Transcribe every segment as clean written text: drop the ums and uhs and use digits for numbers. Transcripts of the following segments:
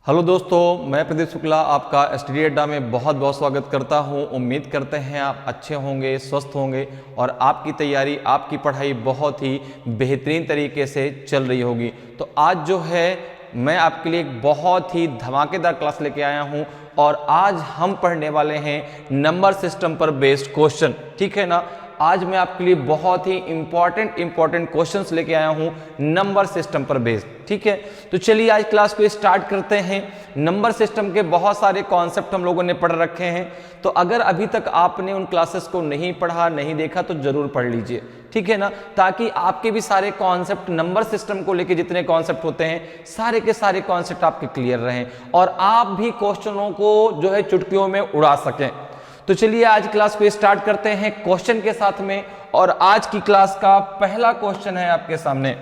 Hello दोस्तों, मैं प्रदीप शुक्ला आपका स्टडी अड्डा में बहुत बहुत स्वागत करता हूं। उम्मीद करते हैं आप अच्छे होंगे, स्वस्थ होंगे और आपकी तैयारी, आपकी पढ़ाई बहुत ही बेहतरीन तरीके से चल रही होगी। तो आज जो है मैं आपके लिए एक बहुत ही धमाकेदार क्लास लेके आया हूं और आज हम पढ़ने वाले हैं नंबर सिस्टम पर बेस्ड क्वेश्चन। ठीक है ना। आज मैं आपके लिए बहुत ही इंपॉर्टेंट क्वेश्चंस लेके आया हूं नंबर सिस्टम पर बेस्ड। ठीक है, तो चलिए आज क्लास को स्टार्ट करते हैं। नंबर सिस्टम के बहुत सारे कॉन्सेप्ट हम लोगों ने पढ़ रखे हैं, तो अगर अभी तक आपने उन क्लासेस को नहीं पढ़ा, नहीं देखा तो जरूर पढ़ लीजिए। ठीक है ना, ताकि आपके भी सारे कॉन्सेप्ट, नंबर सिस्टम को लेके जितने कॉन्सेप्ट होते हैं सारे के सारे कॉन्सेप्ट आपके क्लियर रहें और आप भी क्वेश्चनों को जो है चुटकियों में उड़ा सकें। तो चलिए आज क्लास को स्टार्ट करते हैं क्वेश्चन के साथ में। और आज की क्लास का पहला क्वेश्चन है आपके सामने।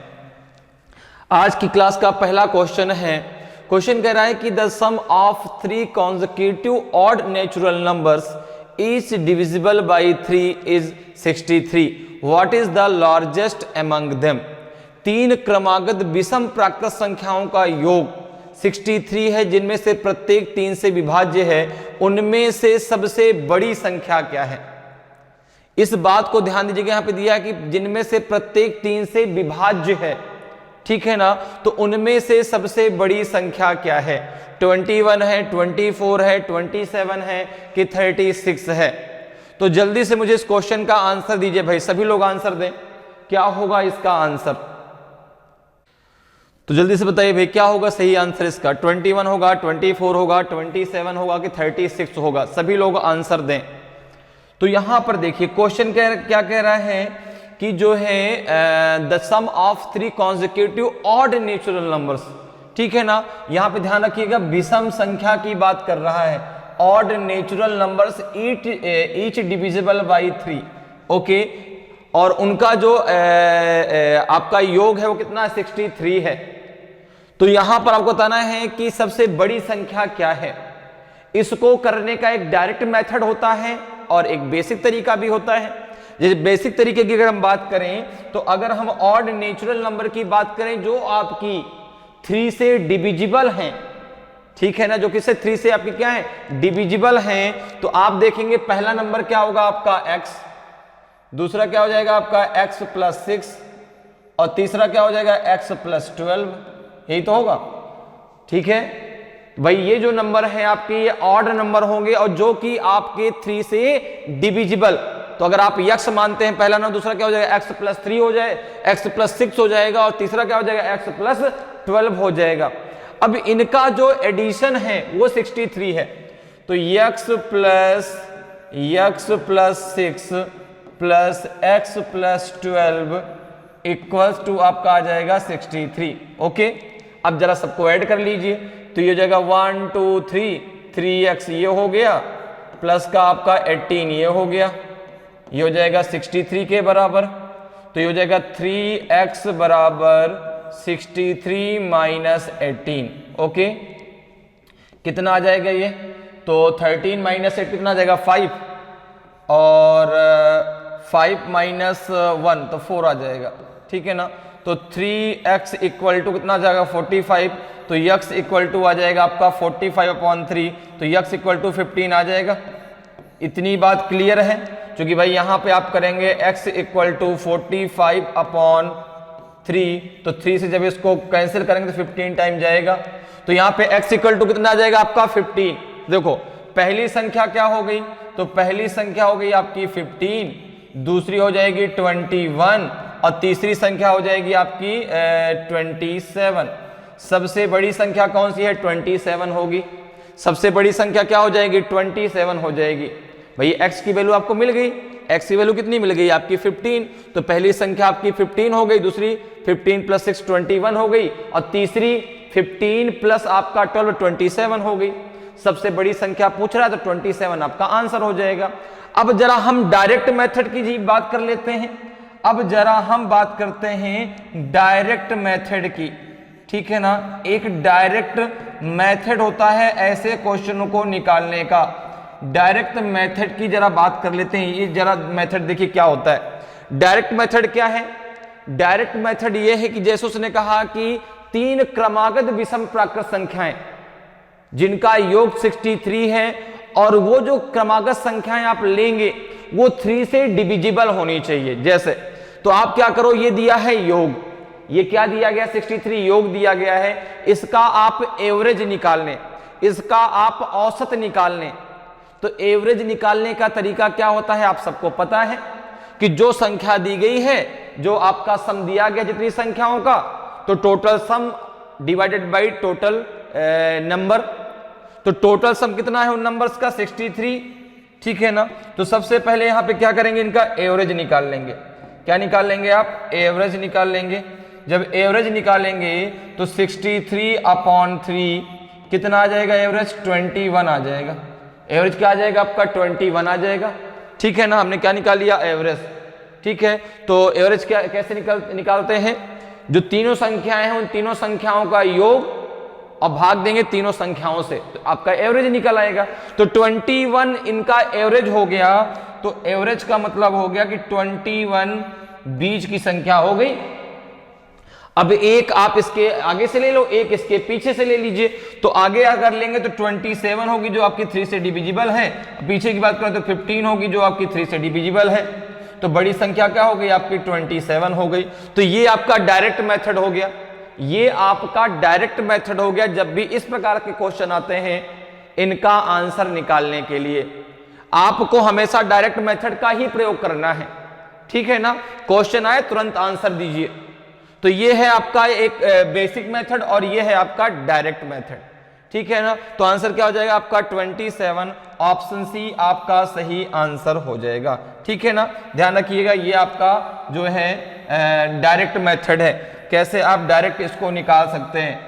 आज की क्लास का पहला क्वेश्चन है, क्वेश्चन कह रहा है कि the sum of 3 consecutive odd natural numbers each divisible by 3 is 63. What is the largest among them? 3 क्रमागत विषम प्राकृत संख्याओं का योग 63 है, जिनमें से प्रत्येक 3 से विभाज्य है। उनमें से सबसे बड़ी संख्या क्या है? इस बात को ध्यान दीजिएगा, यहां पे दिया है कि जिनमें से प्रत्येक 3 से विभाज्य है। ठीक है ना, तो उनमें से सबसे बड़ी संख्या क्या है? 21 है, 24 है, 27 है कि 36 है? तो जल्दी से मुझे इस क्वेश्चन का आंसर दीजिए भाई, सभी लोग आंसर दें। क्या होगा इसका आंसर? तो जल्दी से बताइए भाई, क्या होगा सही आंसर इसका? 21 होगा, 24 होगा, 27 होगा कि 36 होगा? सभी लोग आंसर दें। तो यहां पर देखिए क्वेश्चन क्या कह रहा है कि जो है the sum of 3 consecutive odd natural numbers। ठीक है ना, यहां पे ध्यान रखिएगा विषम संख्या की बात कर रहा है। odd natural numbers each divisible by 3। Okay, और उनका जो आपका योग है वो कितना? 63 है। तो यहां पर आपको बताना है कि सबसे बड़ी संख्या क्या है। इसको करने का एक डायरेक्ट मेथड होता है और एक बेसिक तरीका भी होता है। जैसे बेसिक तरीके की अगर हम बात करें तो अगर हम ऑड नेचुरल नंबर की बात करें जो आपकी 3 से डिविजिबल हैं, ठीक है ना, जो किससे 3 से आपकी क्या है? डिविजिबल हैं, तो आप देखेंगे पहला नंबर क्या होगा आपका? x, दूसरा क्या हो जाएगा आपका? x + 6 और तीसरा क्या हो जाएगा? x + 12। यही तो होगा। ठीक है भाई, ये जो नंबर है आपके ये ऑड नंबर होंगे और जो कि आपके 3 से डिविजिबल। तो अगर आप x मानते हैं पहला नंबर, दूसरा क्या हो जाएगा? x + 3 हो जाए, x + 6 हो जाएगा और तीसरा क्या हो जाएगा? x + 12 हो जाएगा। अब इनका जो एडिशन है वो 63 है। तो x + 6 plus x + 12 equals to आपका आ जाएगा 63। ओके, अब जरा सबको ऐड कर लीजिए। तो ये हो जाएगा 1 2 3, 3x ये हो गया प्लस का आपका 18 ये हो गया, ये हो जाएगा 63 के बराबर। तो ये हो जाएगा 3x बराबर 63 माइनस 18। ओके, कितना आ जाएगा ये? तो 13 माइनस 8 कितना आ जाएगा? 5 और 5 माइनस 1 तो 4 आ जाएगा। ठीक है ना, तो 3x इक्वल टू कितना आ जाएगा? 45। तो x इक्वल टू आ जाएगा आपका 45/3, तो x इक्वल टू 15 आ जाएगा। इतनी बात क्लियर है? क्योंकि भाई यहां पे आप करेंगे x इक्वल टू 45/3, तो 3 से जब इसको कैंसिल करेंगे तो 15 टाइम जाएगा। तो यहाँ पे x इक्वल टू कितना आ जाएगा आपका? 15। देखो पहली संख्या क्या हो गई? तो पहली संख्या हो गई आपकी 15, दूसरी हो जाएगी 21 और तीसरी संख्या हो जाएगी आपकी 27। सबसे बड़ी संख्या कौन सी है? 27 होगी। सबसे बड़ी संख्या क्या हो जाएगी? 27 हो जाएगी। भाई x की वैल्यू आपको मिल गई। x की वैल्यू कितनी मिल गई? आपकी 15। तो पहली संख्या आपकी 15 हो गई, दूसरी 15 + 6 21 हो गई और तीसरी 15 प्लस आपका 12 27 हो गई। सबसे बड़ी संख्या पूछ रहा है तो 27 आपका आंसर हो जाएगा। अब जरा हम डायरेक्ट मेथड की जी बात कर लेते हैं। अब जरा हम बात करते हैं डायरेक्ट मेथड की। ठीक है ना, एक डायरेक्ट मेथड होता है ऐसे क्वेश्चनों को निकालने का। डायरेक्ट मेथड की जरा बात कर लेते हैं। ये जरा मेथड देखिए क्या होता है। डायरेक्ट मेथड क्या है? डायरेक्ट मेथड ये है कि जैसे उसने कहा कि 3 क्रमागत विषम प्राकृत संख्याएं, जिनका योग 63 है, और वो जो क्रमागत संख्याएं आप लेंगे वो 3 से डिविजिबल होनी चाहिए। जैसे तो आप क्या करो, ये दिया है योग, ये क्या दिया गया 63 योग दिया गया है, इसका आप एवरेज निकाल लें, इसका आप औसत निकाल लें। तो एवरेज निकालने का तरीका क्या होता है आप सबको पता है कि जो संख्या दी गई है, जो आपका सम दिया गया जितनी संख्याओं का, तो total sum divided by total number. तो टोटल सम कितना है उन नंबर्स का 63, ठीक है ना। तो सबसे पहले यहां पे क्या करेंगे, इनका एवरेज निकाल लेंगे। क्या निकाल लेंगे आप, एवरेज निकाल लेंगे। जब एवरेज निकालेंगे तो 63/3 कितना आ जाएगा एवरेज, 21 आ जाएगा। एवरेज क्या आ जाएगा आपका, 21 आ जाएगा, ठीक है ना। हमने क्या निकाल लिया, एवरेज, ठीक है। तो एवरेज क्या कैसे निकालते हैं, जो तीनों संख्याएं हैं उन तीनों संख्याओं का योग और भाग देंगे तीनों संख्याओं से, तो आपका एवरेज निकल आएगा। तो 21 इनका एवरेज हो गया, तो एवरेज का मतलब हो गया कि 21 बीच की संख्या हो गई। अब एक आप इसके आगे से ले लो, एक इसके पीछे से ले लीजिए। तो आगे अगर लेंगे तो 27 होगी जो आपकी 3 से डिविजिबल है, पीछे की बात करें तो 15 होगी जो आपकी 3 से डिविजिबल है। तो बड़ी संख्या क्या हो गई आपकी, 27 हो गई। तो ये आपका डायरेक्ट मेथड हो गया, ये आपका डायरेक्ट मेथड हो गया। जब भी इस प्रकार के क्वेश्चन आते हैं इनका आंसर निकालने के लिए आपको हमेशा डायरेक्ट मेथड का ही प्रयोग करना है, ठीक है ना। क्वेश्चन आए तुरंत आंसर दीजिए। तो ये है आपका एक बेसिक मेथड और ये है आपका डायरेक्ट मेथड, ठीक है ना। तो आंसर क्या हो जाएगा आपका 27, ऑप्शन सी आपका सही आंसर हो जाएगा, ठीक है ना। ध्यान रखिएगा ये आपका जो है डायरेक्ट मेथड है, कैसे आप डायरेक्ट इसको निकाल सकते हैं,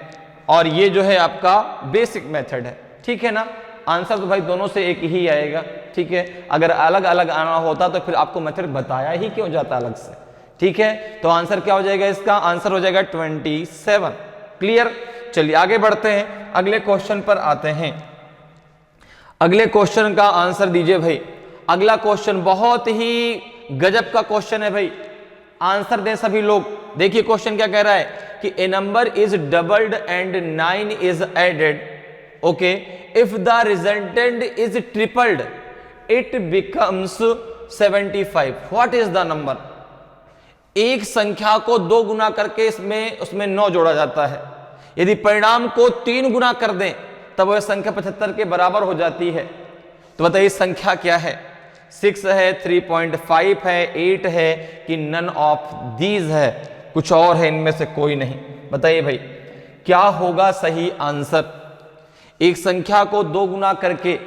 और ये जो है आपका बेसिक मेथड है, ठीक है ना। आंसर तो भाई दोनों से एक ही आएगा, ठीक है। अगर अलग अलग आना होता तो फिर आपको मेथड बताया ही क्यों जाता अलग से, ठीक है। तो आंसर क्या हो जाएगा, इसका आंसर हो जाएगा 27। क्लियर। चलिए आगे बढ़ते हैं, अगले क्वेश्चन पर आते हैं। अगले क्वेश्चन का आंसर दीजिए भाई। अगला क्वेश्चन बहुत ही गजब का क्वेश्चन है भाई, आंसर दें सभी लोग। देखिए क्वेश्चन क्या कह रहा है कि a number is doubled and 9 is added, okay, if the resultant is tripled it becomes 75। What is the number. एक संख्या को 2 गुना करके उसमें 9 जोड़ा जाता है, यदि परिणाम को 3 गुना कर दें तब वह संख्या 75 के बराबर हो जाती है। तो बताइए संख्या क्या है, 6 है, 3.5 है, 8 है कि नन ऑफ दीज है, कुछ और है इनमें से कोई नहीं। बताइए भाई क्या होगा सही आंसर। एक संख्या को 2 गुना करके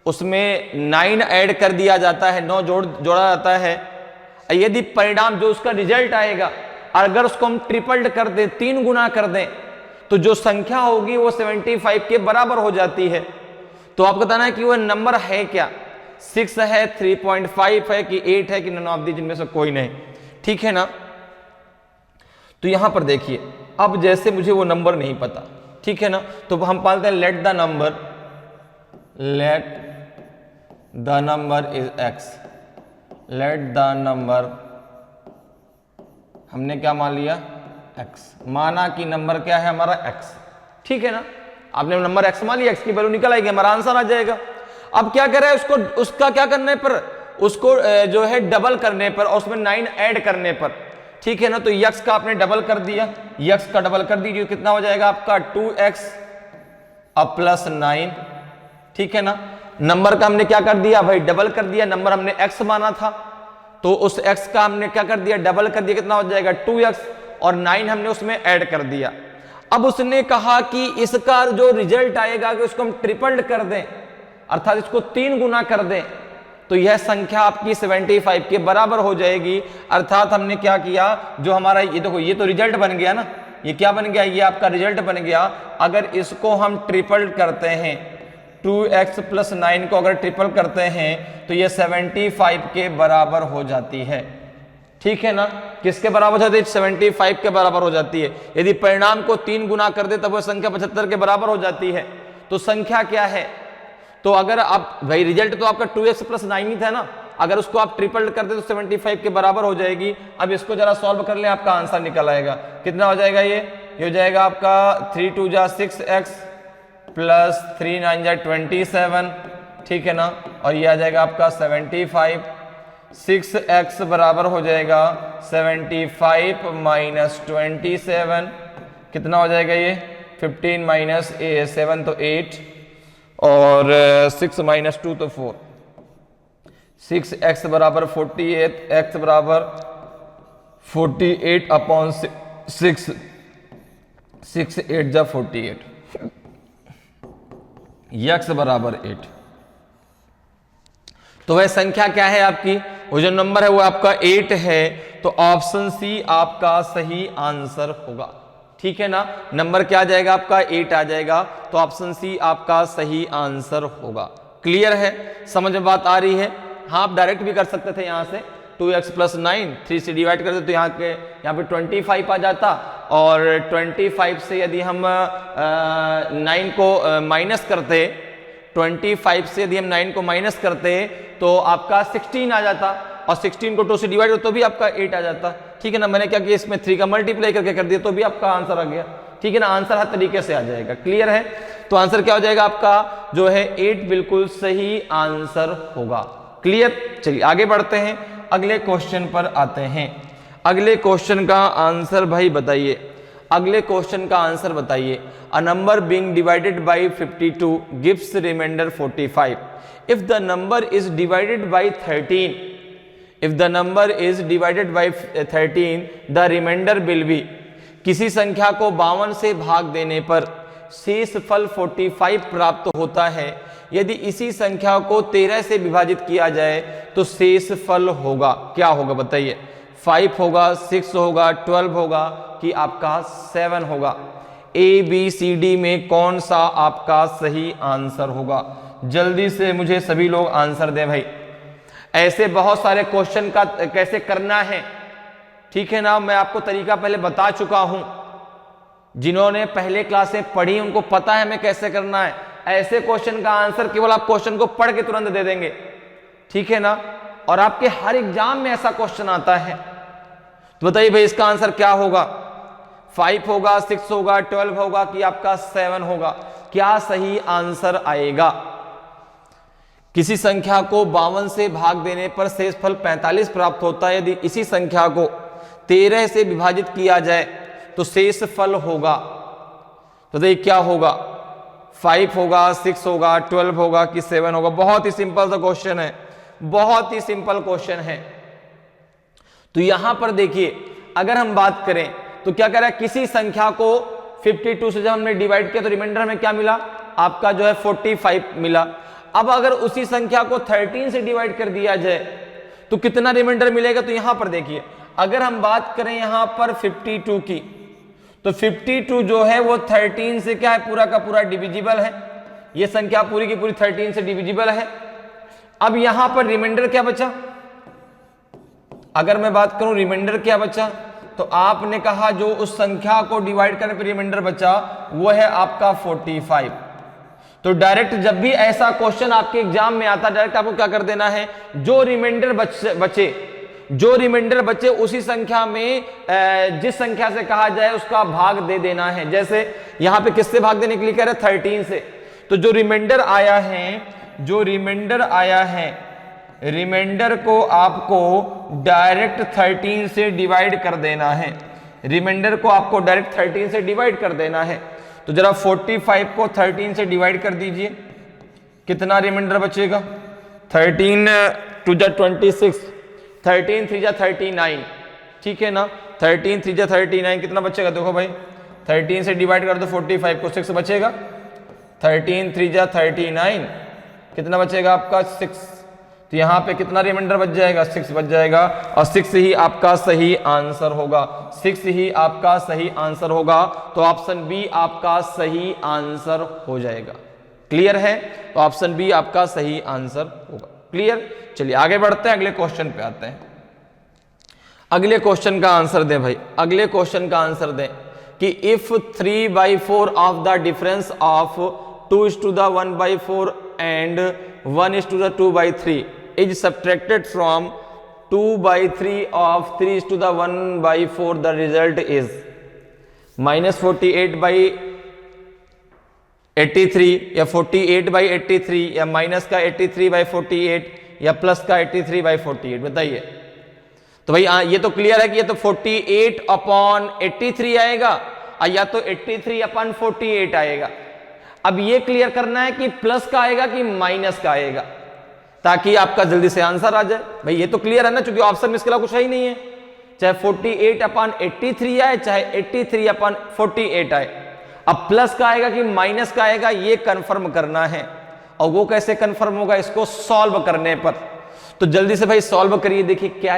उसमें 9 ऐड कर दिया जाता है, 9 जोड़ा जाता है। यदि परिणाम जो उसका रिजल्ट आएगा अगर उसको हम ट्रिपल्ड कर दें, 3 गुना कर दें, तो जो संख्या होगी वो 75 के बराबर हो जाती है। तो आपको बताना है कि वह नंबर है क्या, 6 है, 3.5 है कि 8 है कि नन ऑफ दी जिनमें से कोई नहीं, ठीक है ना। तो यहां पर देखिए अब जैसे मुझे वो नंबर नहीं पता, ठीक है ना, तो हम पालते हैं let the number is x। Let the number हमने क्या मान लिया, x। माना कि नंबर क्या है हमारा x, ठीक है ना। आपने नंबर x मान लिया, x की वैल्यू निकल आएगी, हमारा आंसर आ जाएगा। अब क्या करें उसको, उसका क्या करने पर, उसको जो है डबल करने पर और उसमें 9 ऐड करने पर, ठीक है ना। तो x का आपने डबल कर दिया, x का डबल कर दीजिए, कितना हो जाएगा आपका 2x अब प्लस 9, ठीक है ना। नंबर का हमने क्या कर दिया भाई, डबल कर दिया। नंबर हमने x माना था तो उस x का हमने क्या कर दिया, डबल कर दिया, कितना हो जाएगा 2x, और 9 हमने उसमें ऐड कर दिया। अब उसने कहा कि इसका जो रिजल्ट आएगा कि उसको हम ट्रिपल्ड कर दें, अर्थात इसको 3 गुना कर दें, तो यह संख्या आपकी 75 के बराबर हो जाएगी। अर्थात हमने क्या किया, जो हमारा ये देखो ये तो रिजल्ट बन गया ना, ये क्या बन गया, ये आपका रिजल्ट बन गया। अगर इसको हम ट्रिपल करते हैं, 2x प्लस 9 को अगर ट्रिपल करते हैं तो ये 75 के बराबर हो जाती है, ठीक है ना। किसके बराबर हो जाती है, 75 के बराबर हो जाती है। यदि परिणाम को 3 गुना कर दे तब वह संख्या 75 के बराबर हो जाती है। तो संख्या क्या है, तो अगर आप भाई रिजल्ट तो आपका 2x प्लस 9 ही था ना, अगर उसको आप ट्रिपल कर दे तो 75 के बराबर हो जाएगी। अब इसको जरा सॉल्व कर ले, आपका आंसर निकल आएगा। कितना हो जाएगा, ये हो जाएगा आपका 3 2 जा 6x प्लस 3 9 जा 27, ठीक है ना, और ये आ जाएगा आपका 75। 6x बराबर हो जाएगा 75 माइनस 27, कितना हो जाएगा ये 15 माइनस 7 तो 8, और 6 माइनस 2 तो 4। 6x बराबर 48, x बराबर 48 अपॉन 6, 6 8 जा 48, x बराबर 8। तो वह संख्या क्या है आपकी, वो जो नंबर है वो आपका 8 है, तो ऑप्शन सी आपका सही आंसर होगा, ठीक है ना। नंबर क्या आ जाएगा आपका 8 आ जाएगा, तो ऑप्शन सी आपका सही आंसर होगा। क्लियर है, समझ में बात आ रही है। हाँ, आप डायरेक्ट भी कर सकते थे, यहां से 2x प्लस 9 3 से डिवाइड करते तो यहाँ पे 25 आ जाता, और 25 से यदि हम 9 को माइनस करते, 25 से यदि हम 9 को माइनस करते तो आपका 16 आ जाता, और 16 को 2 से डिवाइड तो भी आपका 8 आ जाता, ठीक है ना। मैंने क्या किया, इसमें 3 का मल्टीप्लाई करके कर दिया तो भी आपका आंसर आ गया, ठीक है ना। आंसर हर तरीके से आ जाएगा। क्लियर है, तो आंसर क्या हो जाएगा आपका जो है 8 बिल्कुल सही आंसर होगा। क्लियर, चलिए आगे बढ़ते हैं, अगले क्वेश्चन पर आते हैं। अगले क्वेश्चन का आंसर भाई बताइए, अगले क्वेश्चन का आंसर बताइए। A number being divided by 52 gives remainder 45। If the number is divided by 13, if the number is divided by 13 the remainder will be. किसी संख्या को 52 से भाग देने पर शेषफल 45 प्राप्त होता है। यदि इसी संख्या को 13 से विभाजित किया जाए तो शेषफल होगा, क्या होगा बताइए। 5 होगा, 6 होगा, 12 होगा कि आपका 7 होगा। ए बी सी डी में कौन सा आपका सही आंसर होगा? जल्दी से मुझे सभी लोग आंसर दें भाई। ऐसे बहुत सारे क्वेश्चन का कैसे करना है, ठीक है ना, मैं आपको तरीका पहले बता चुका हूं। जिन्होंने पहले क्लासें पढ़ी उनको पता है हमें कैसे करना है। ऐसे क्वेश्चन का आंसर केवल आप क्वेश्चन को पढ़ के तुरंत दे देंगे, ठीक है ना, और आपके हर एग्जाम में ऐसा क्वेश्चन आता है। तो बताइए भाई इसका आंसर क्या होगा? 5 होगा, 6 होगा, 12 होगा कि आपका 7 होगा? क्या सही आंसर आएगा? किसी संख्या को 52 से भाग देने पर शेषफल 45 प्राप्त होता है। यदि इसी संख्या को 13 से विभाजित किया जाए तो शेषफल होगा। तो देखिए क्या होगा, 5 होगा, 6 होगा, 12 होगा कि 7 होगा? बहुत ही सिंपल सा क्वेश्चन है, बहुत ही सिंपल क्वेश्चन है। तो यहां पर देखिए अगर हम बात करें तो क्या कह रहा है, किसी संख्या को 52 से जब हमने डिवाइड किया तो रिमाइंडर में क्या मिला? आपका जो है 45 मिला। अब अगर उसी संख्या को 13 से डिवाइड कर दिया जाए तो कितना रिमाइंडर मिलेगा? तो यहां पर देखिए अगर हम बात करें यहां पर 52 की, तो 52 जो है वो 13 से क्या है, पूरा का पूरा डिविजिबल है। ये संख्या पूरी की पूरी 13 से डिविजिबल है। अब यहां पर रिमाइंडर क्या बचा? अगर मैं बात करूं रिमाइंडर क्या बचा, तो आपने कहा जो उस संख्या को डिवाइड करने पर रिमाइंडर बचा वो है आपका 45। तो डायरेक्ट जब भी ऐसा क्वेश्चन आपके एग्जाम में आता, डायरेक्ट आपको क्या कर देना है, जो रिमाइंडर जो रिमाइंडर बचे उसी संख्या में जिस संख्या से कहा जाए उसका भाग दे देना है। जैसे यहां पे किससे भाग देने के लिए कह रहे हैं? 13 से। तो जो रिमाइंडर आया है, रिमाइंडर को आपको डायरेक्ट 13 से डिवाइड कर देना है। रिमाइंडर को आपको डायरेक्ट 13 से डिवाइड कर देना है। तो जरा 45 को 13 से डिवाइड कर दीजिए, कितना रिमाइंडर बचेगा? 13 2 जा 26, 13 3 जा 39, ठीक है ना। 13 3 जा 39 कितना बचेगा? देखो भाई 13 से डिवाइड कर दो 45 को, 6 बचेगा। 13 3 जा 39 कितना बचेगा आपका? 6। तो यहां पे कितना रिमाइंडर बच जाएगा? 6 बच जाएगा, और 6 ही आपका सही आंसर होगा। 6 ही आपका सही आंसर होगा। तो ऑप्शन बी आपका सही आंसर हो जाएगा। क्लियर है? तो ऑप्शन बी आपका सही आंसर होगा। क्लियर? चलिए आगे बढ़ते हैं, अगले क्वेश्चन पे आते हैं। अगले क्वेश्चन का आंसर दें भाई, अगले क्वेश्चन का आंसर दें कि if 3/4 of the difference of 2:1/4 and 1:2/3 is subtracted from 2/3 of 3:1/4, the result is -48/8 83 या 48/83 या माइनस का 83/48 या प्लस का 83/48, बताइए। तो भाई ये तो क्लियर है कि ये तो 48/83 आएगा और या तो 83/48 आएगा। अब ये क्लियर करना है कि प्लस का आएगा कि माइनस का आएगा, ताकि आपका जल्दी से आंसर आ जाए। भाई ये तो क्लियर है ना, क्योंकि ऑप्शन में इसके अलावा कुछ है ही नहीं है, चाहे 48/83 आए चाहे 83/48 आए। अब प्लस का आएगा कि माइनस का आएगा ये कंफर्म करना है, और वो कैसे कंफर्म होगा, इसको सॉल्व करने पर। तो जल्दी से भाई सॉल्व करिए, देखिए क्या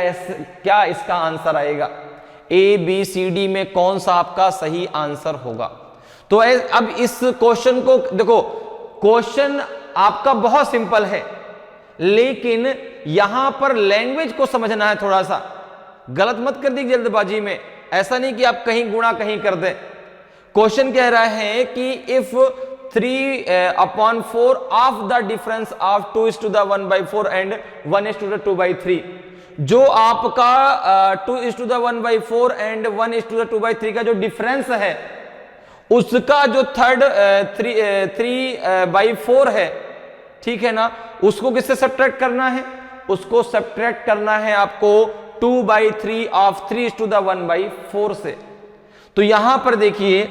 इसका आंसर आएगा, ए बी सी डी में कौन सा आपका सही आंसर होगा। तो अब इस क्वेश्चन को देखो, क्वेश्चन आपका बहुत सिंपल है, लेकिन यहां पर लैंग्वेज को समझना है थोड़ा सा। गलत मत कर दीजिए जल्दबाजी में, ऐसा नहीं कि आप कहीं गुणा कहीं कर दें। क्वेश्चन कह रहा है कि if 3/4 of the difference of 2:1/4 and 1:2/3, जो आपका 2:1/4 एंड 1:2/3 का जो डिफरेंस है, उसका जो थर्ड 3/4 है, ठीक है ना, उसको किससे सब्ट्रैक्ट करना है, उसको सब्ट्रैक्ट करना है आपको 2/3 ऑफ 3:1/4 से। तो यहां पर देखिए,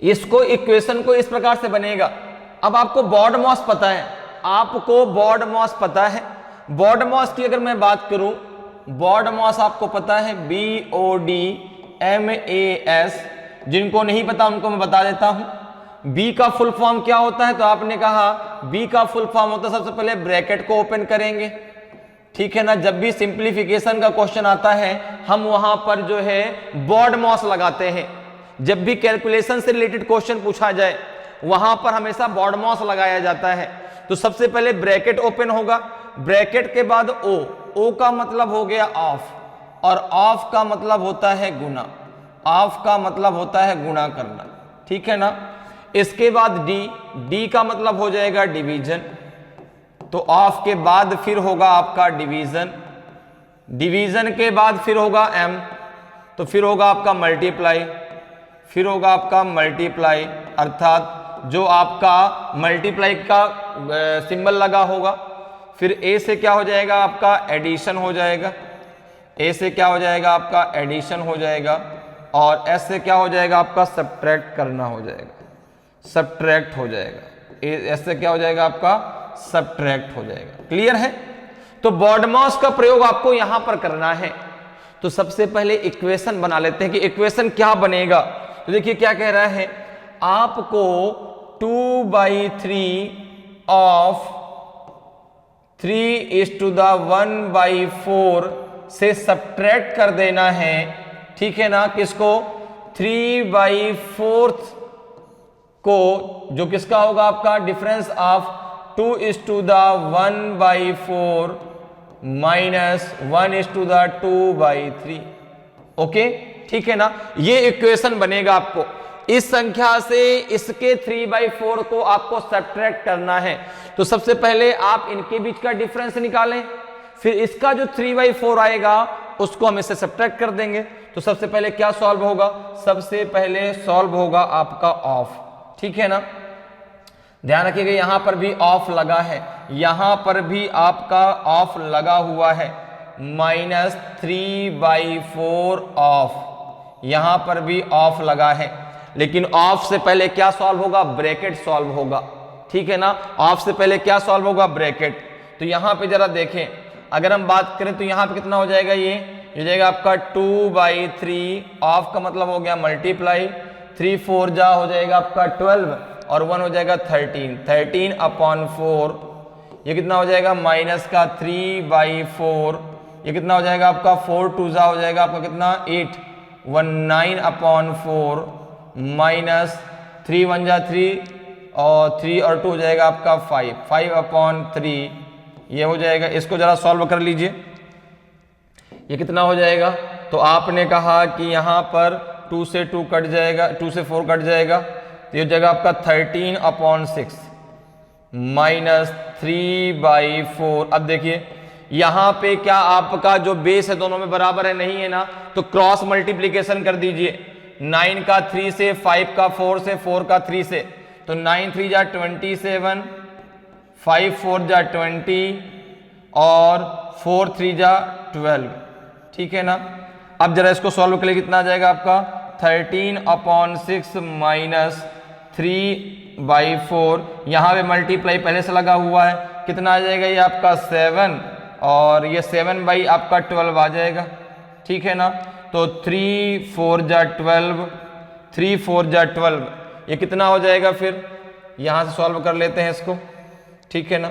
इसको इक्वेशन को इस प्रकार से बनेगा। अब आपको बॉड मॉस पता है, आपको बॉड मॉस पता है। बॉड मॉस की अगर मैं बात करूं, बॉड मॉस आपको पता है, BODMAS। जिनको नहीं पता उनको मैं बता देता हूं। बी का फुल फॉर्म क्या होता है, तो आपने कहा बी का फुल फॉर्म होता है, सबसे पहले ब्रैकेट को ओपन करेंगे, ठीक है ना। जब भी सिंप्लीफिकेशन का क्वेश्चन आता है, हम वहां पर जो है बॉड मॉस लगाते हैं। जब भी कैलकुलेशन से रिलेटेड क्वेश्चन पूछा जाए, वहां पर हमेशा बॉड मॉस लगाया जाता है। तो सबसे पहले ब्रैकेट ओपन होगा, ब्रैकेट के बाद ओ का मतलब हो गया ऑफ, और ऑफ का मतलब होता है गुना, ऑफ का मतलब होता है गुणा करना, ठीक है ना। इसके बाद डी का मतलब हो जाएगा डिवीजन, तो ऑफ के बाद फिर होगा आपका डिवीजन, डिवीजन के बाद फिर होगा एम, तो फिर होगा आपका मल्टीप्लाई, फिर होगा आपका मल्टीप्लाई, अर्थात जो आपका मल्टीप्लाई का सिंबल लगा होगा। फिर ए से क्या हो जाएगा, आपका एडिशन हो जाएगा, ए से क्या हो जाएगा, आपका एडिशन हो जाएगा, और एस से क्या हो जाएगा, आपका सब्ट्रैक्ट करना हो जाएगा, सब्ट्रैक्ट हो जाएगा। एस से क्या हो जाएगा, आपका सब्ट्रैक्ट हो जाएगा। क्लियर है। तो बॉड मॉस का प्रयोग आपको यहां पर करना है। तो सबसे पहले इक्वेशन बना लेते हैं कि इक्वेशन क्या बनेगा। तो देखिए क्या कह रहा है, आपको 2/3 ऑफ 3:1/4 से सब्ट्रैक्ट कर देना है, ठीक है ना। किसको, 3/4 को, जो किसका होगा, आपका डिफरेंस ऑफ 2:1/4 माइनस 1:2/3। ओके, ठीक है ना। ये इक्वेशन बनेगा आपको। इस संख्या से इसके 3/4 को आपको सब्ट्रैक्ट करना है। तो सबसे पहले आप इनके बीच का डिफरेंस निकालें, फिर इसका जो 3/4 आएगा उसको हम इससे सब्ट्रैक्ट कर देंगे। तो सबसे पहले क्या सॉल्व होगा, सबसे पहले सॉल्व होगा आपका ऑफ, ठीक है ना। ध्यान रखिएगा यहां पर भी ऑफ लगा है, यहां पर भी आपका ऑफ लगा हुआ है, -3/4 ऑफ, यहां पर भी ऑफ लगा है। लेकिन ऑफ से पहले क्या सॉल्व होगा, ब्रैकेट सॉल्व होगा, ठीक है ना। ऑफ से पहले क्या सॉल्व होगा, ब्रैकेट। तो यहां पे जरा देखें, अगर हम बात करें तो यहां पे कितना हो जाएगा, ये हो जाएगा आपका 2/3, ऑफ का मतलब हो गया मल्टीप्लाई, 3/4 जा हो जाएगा आपका 12, और 1 हो जाएगा 13, 13/4, ये कितना हो जाएगा, माइनस का 3/4, ये कितना हो जाएगा आपका 4 जा हो जाएगा आपका कितना 8, 19/4 माइनस 3 1 जा 3, और 3 और 2 हो जाएगा आपका 5, 5/3, ये हो जाएगा। इसको जरा सॉल्व कर लीजिए, ये कितना हो जाएगा। तो आपने कहा कि यहाँ पर 2 से 2 कट जाएगा, 2 से 4 कट जाएगा, तो ये हो जाएगा आपका 13/6 माइनस 3/4। अब देखिए यहाँ पे क्या आपका जो बेस है दोनों में बराबर है, नहीं है ना, तो क्रॉस मल्टीप्लीकेशन कर दीजिए। 9 का 3 से, 5 का 4 से, 4 का 3 से, तो 9 3 जा 27, 5 4 जा 20 और 4 3 जा 12, ठीक है ना। अब जरा इसको सॉल्व कर लिए कितना आ जाएगा आपका 13/6 माइनस 3/4, यहाँ पे मल्टीप्लाई पहले से लगा हुआ है, कितना आ जाएगा ये आपका 7 और ये 7 बाई आपका 12 आ जाएगा, ठीक है ना। तो 3 4 जा 12, 3 4 जा 12, ये कितना हो जाएगा, फिर यहाँ से सॉल्व कर लेते हैं इसको, ठीक है ना।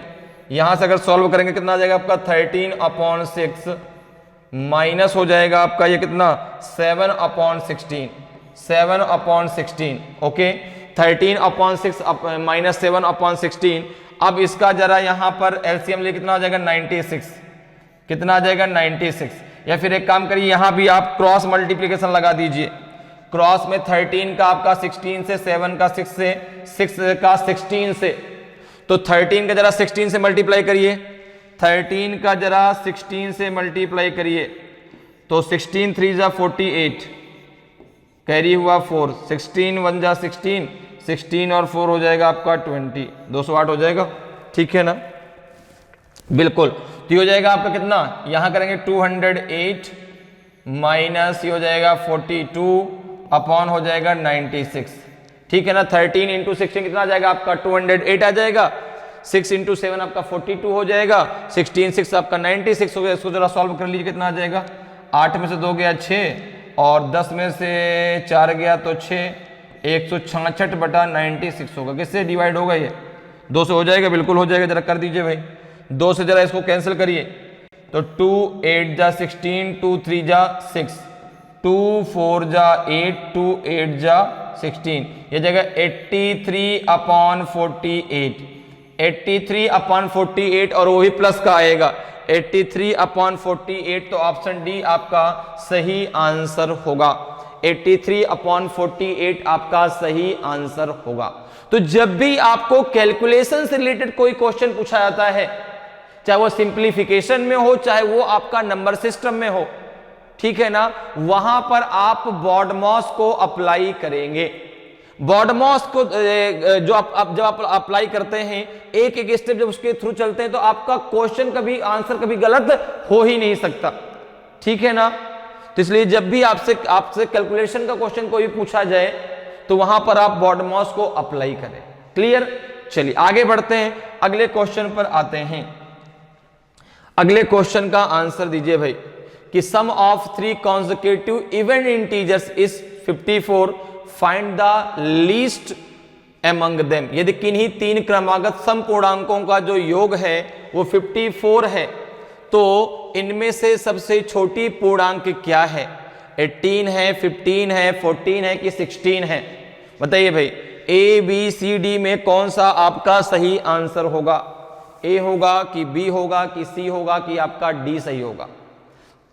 यहाँ से अगर सॉल्व करेंगे कितना आ जाएगा आपका 13/6 माइनस हो जाएगा आपका ये कितना 7/16, 7/16, ओके। 13/6 माइनस 7/16। अब इसका जरा यहाँ पर एलसीएम ले कितना आ जाएगा 96, कितना आ जाएगा 96। या फिर एक काम करिए यहाँ भी आप क्रॉस मल्टीप्लीकेशन लगा दीजिए, क्रॉस में 13 का आपका 16 से, 7 का 6 से, 6 का 16 से, तो 13 का जरा 16 से मल्टीप्लाई करिए, 13 का जरा 16 से मल्टीप्लाई करिए, तो 16 3 जा 48, कैरी हुआ 4, 16 1 जा 16, 16 और 4 हो जाएगा आपका 20, 208 हो जाएगा, ठीक है ना, बिल्कुल। तो ये हो जाएगा आपका कितना, यहां करेंगे 208 माइनस ये हो जाएगा 42 अपॉन हो जाएगा 96, ठीक है ना। 13 इंटू 16 कितना आ जाएगा आपका 208 आ जाएगा, 6 इंटू 7 आपका 42 हो जाएगा, 16 6 आपका 96 हो गया। इसको जरा सॉल्व कर लीजिए, कितना आ जाएगा, 8 में से 2 गया 6 और 10 में से 4 गया तो 6, 166/96 होगा, किससे डिवाइड होगा ये 2 से हो जाएगा, बिल्कुल हो जाएगा, जरा कर दीजिए भाई, 2 से जरा इसको कैंसिल करिए, तो 2 8 जा 16, 2 3 जा 6, 2 4 जा 8, 2 8 जा 16, ये जगह 83/48, 83/48 और वही प्लस का आएगा 83/48, तो ऑप्शन डी आपका सही आंसर होगा, 83/48 आपका सही आंसर होगा। तो जब भी आपको कैलकुलेशन से रिलेटेड कोई क्वेश्चन पूछा जाता है, चाहे वो सिंप्लीफिकेशन में हो, चाहे वो आपका नंबर सिस्टम में हो, ठीक है ना, वहां पर आप बॉडमॉस को अप्लाई करेंगे। बॉडमॉस को जो आप जब आप अप्लाई करते हैं, एक एक स्टेप जब उसके थ्रू चलते हैं, तो आपका क्वेश्चन कभी आंसर कभी गलत हो ही नहीं सकता, ठीक है ना। तो इसलिए जब भी आपसे कैलकुलेशन का क्वेश्चन कोई पूछा जाए, तो वहां पर आप बॉडमॉस को अप्लाई करें। क्लियर, चलिए आगे बढ़ते हैं, अगले क्वेश्चन पर आते हैं। अगले क्वेश्चन का आंसर दीजिए भाई कि sum of 3 consecutive even integers is 54, find the least among them. यदि किन्हीं 3 क्रमागत सम पूर्णांकों का जो योग है वो 54 है, तो इनमें से सबसे छोटी पूर्णांक क्या है, 18 है, 15 है, 14 है कि 16 है, बताइए भाई। ए बी सी डी में कौन सा आपका सही आंसर होगा, ए होगा कि बी होगा कि सी होगा कि आपका डी सही होगा।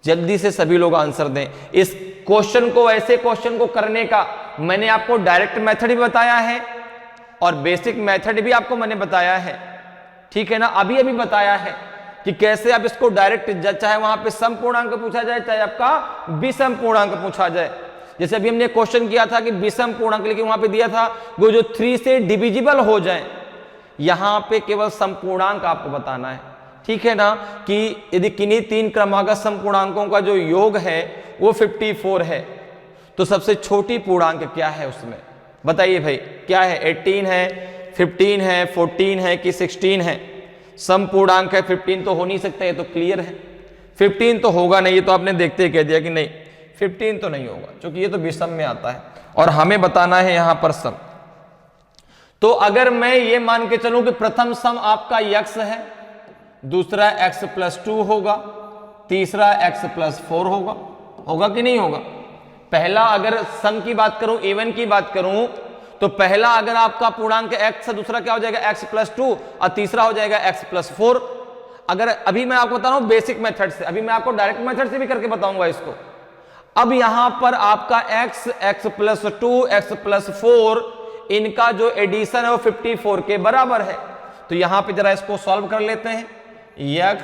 जल्दी से सभी लोग आंसर दें। इस क्वेश्चन को, ऐसे क्वेश्चन को करने का मैंने आपको डायरेक्ट मेथड भी बताया है और बेसिक मेथड भी आपको मैंने बताया है, ठीक है ना, अभी अभी बताया है कि कैसे आप इसको डायरेक्ट, चाहे वहां पे सम पूर्णांक पूछा जाए, चाहे आपका विषम पूर्णांक पूछा जाए। जैसे अभी हमने क्वेश्चन किया था कि विषम पूर्णांक, लेकिन वहां पे दिया था वो जो 3 से डिविजिबल हो जाए, यहां पे केवल सम पूर्णांक आपको बताना है, ठीक है ना, कि यदि किन्हीं 3 क्रमागत सम पूर्णांकों का जो योग है वो 54 है, तो सबसे छोटी पूर्णांक क्या है उसमें, बताइए भाई, क्या है, 18 है, 15 है, 14 है कि 16 है। सम पूर्णांक है, 15 तो हो नहीं सकता, ये तो क्लियर है, 15 तो होगा नहीं, ये तो आपने देखते ही कह दिया कि नहीं 15 तो नहीं होगा, क्योंकि ये तो विषम में आता है और हमें बताना है यहां पर सम। तो अगर मैं ये मान के चलूं कि प्रथम सम आपका x है, दूसरा x + 2 होगा, तीसरा x + 4 होगा, होगा कि नहीं होगा। पहला अगर सम की बात करूं, इवन की बात करूं, तो पहला अगर आपका पूर्णांक x है, दूसरा क्या हो जाएगा x + 2 और तीसरा हो जाएगा x + 4। अगर अभी मैं आपको बता रहा हूं बेसिक मेथड से, अभी मैं आपको डायरेक्ट मेथड से भी करके बताऊंगा इसको। अब यहां पर आपका x + 2, x + 4, इनका जो एडिशन है वो 54 के बराबर है। तो यहां पे जरा इसको सॉल्व कर लेते हैं, x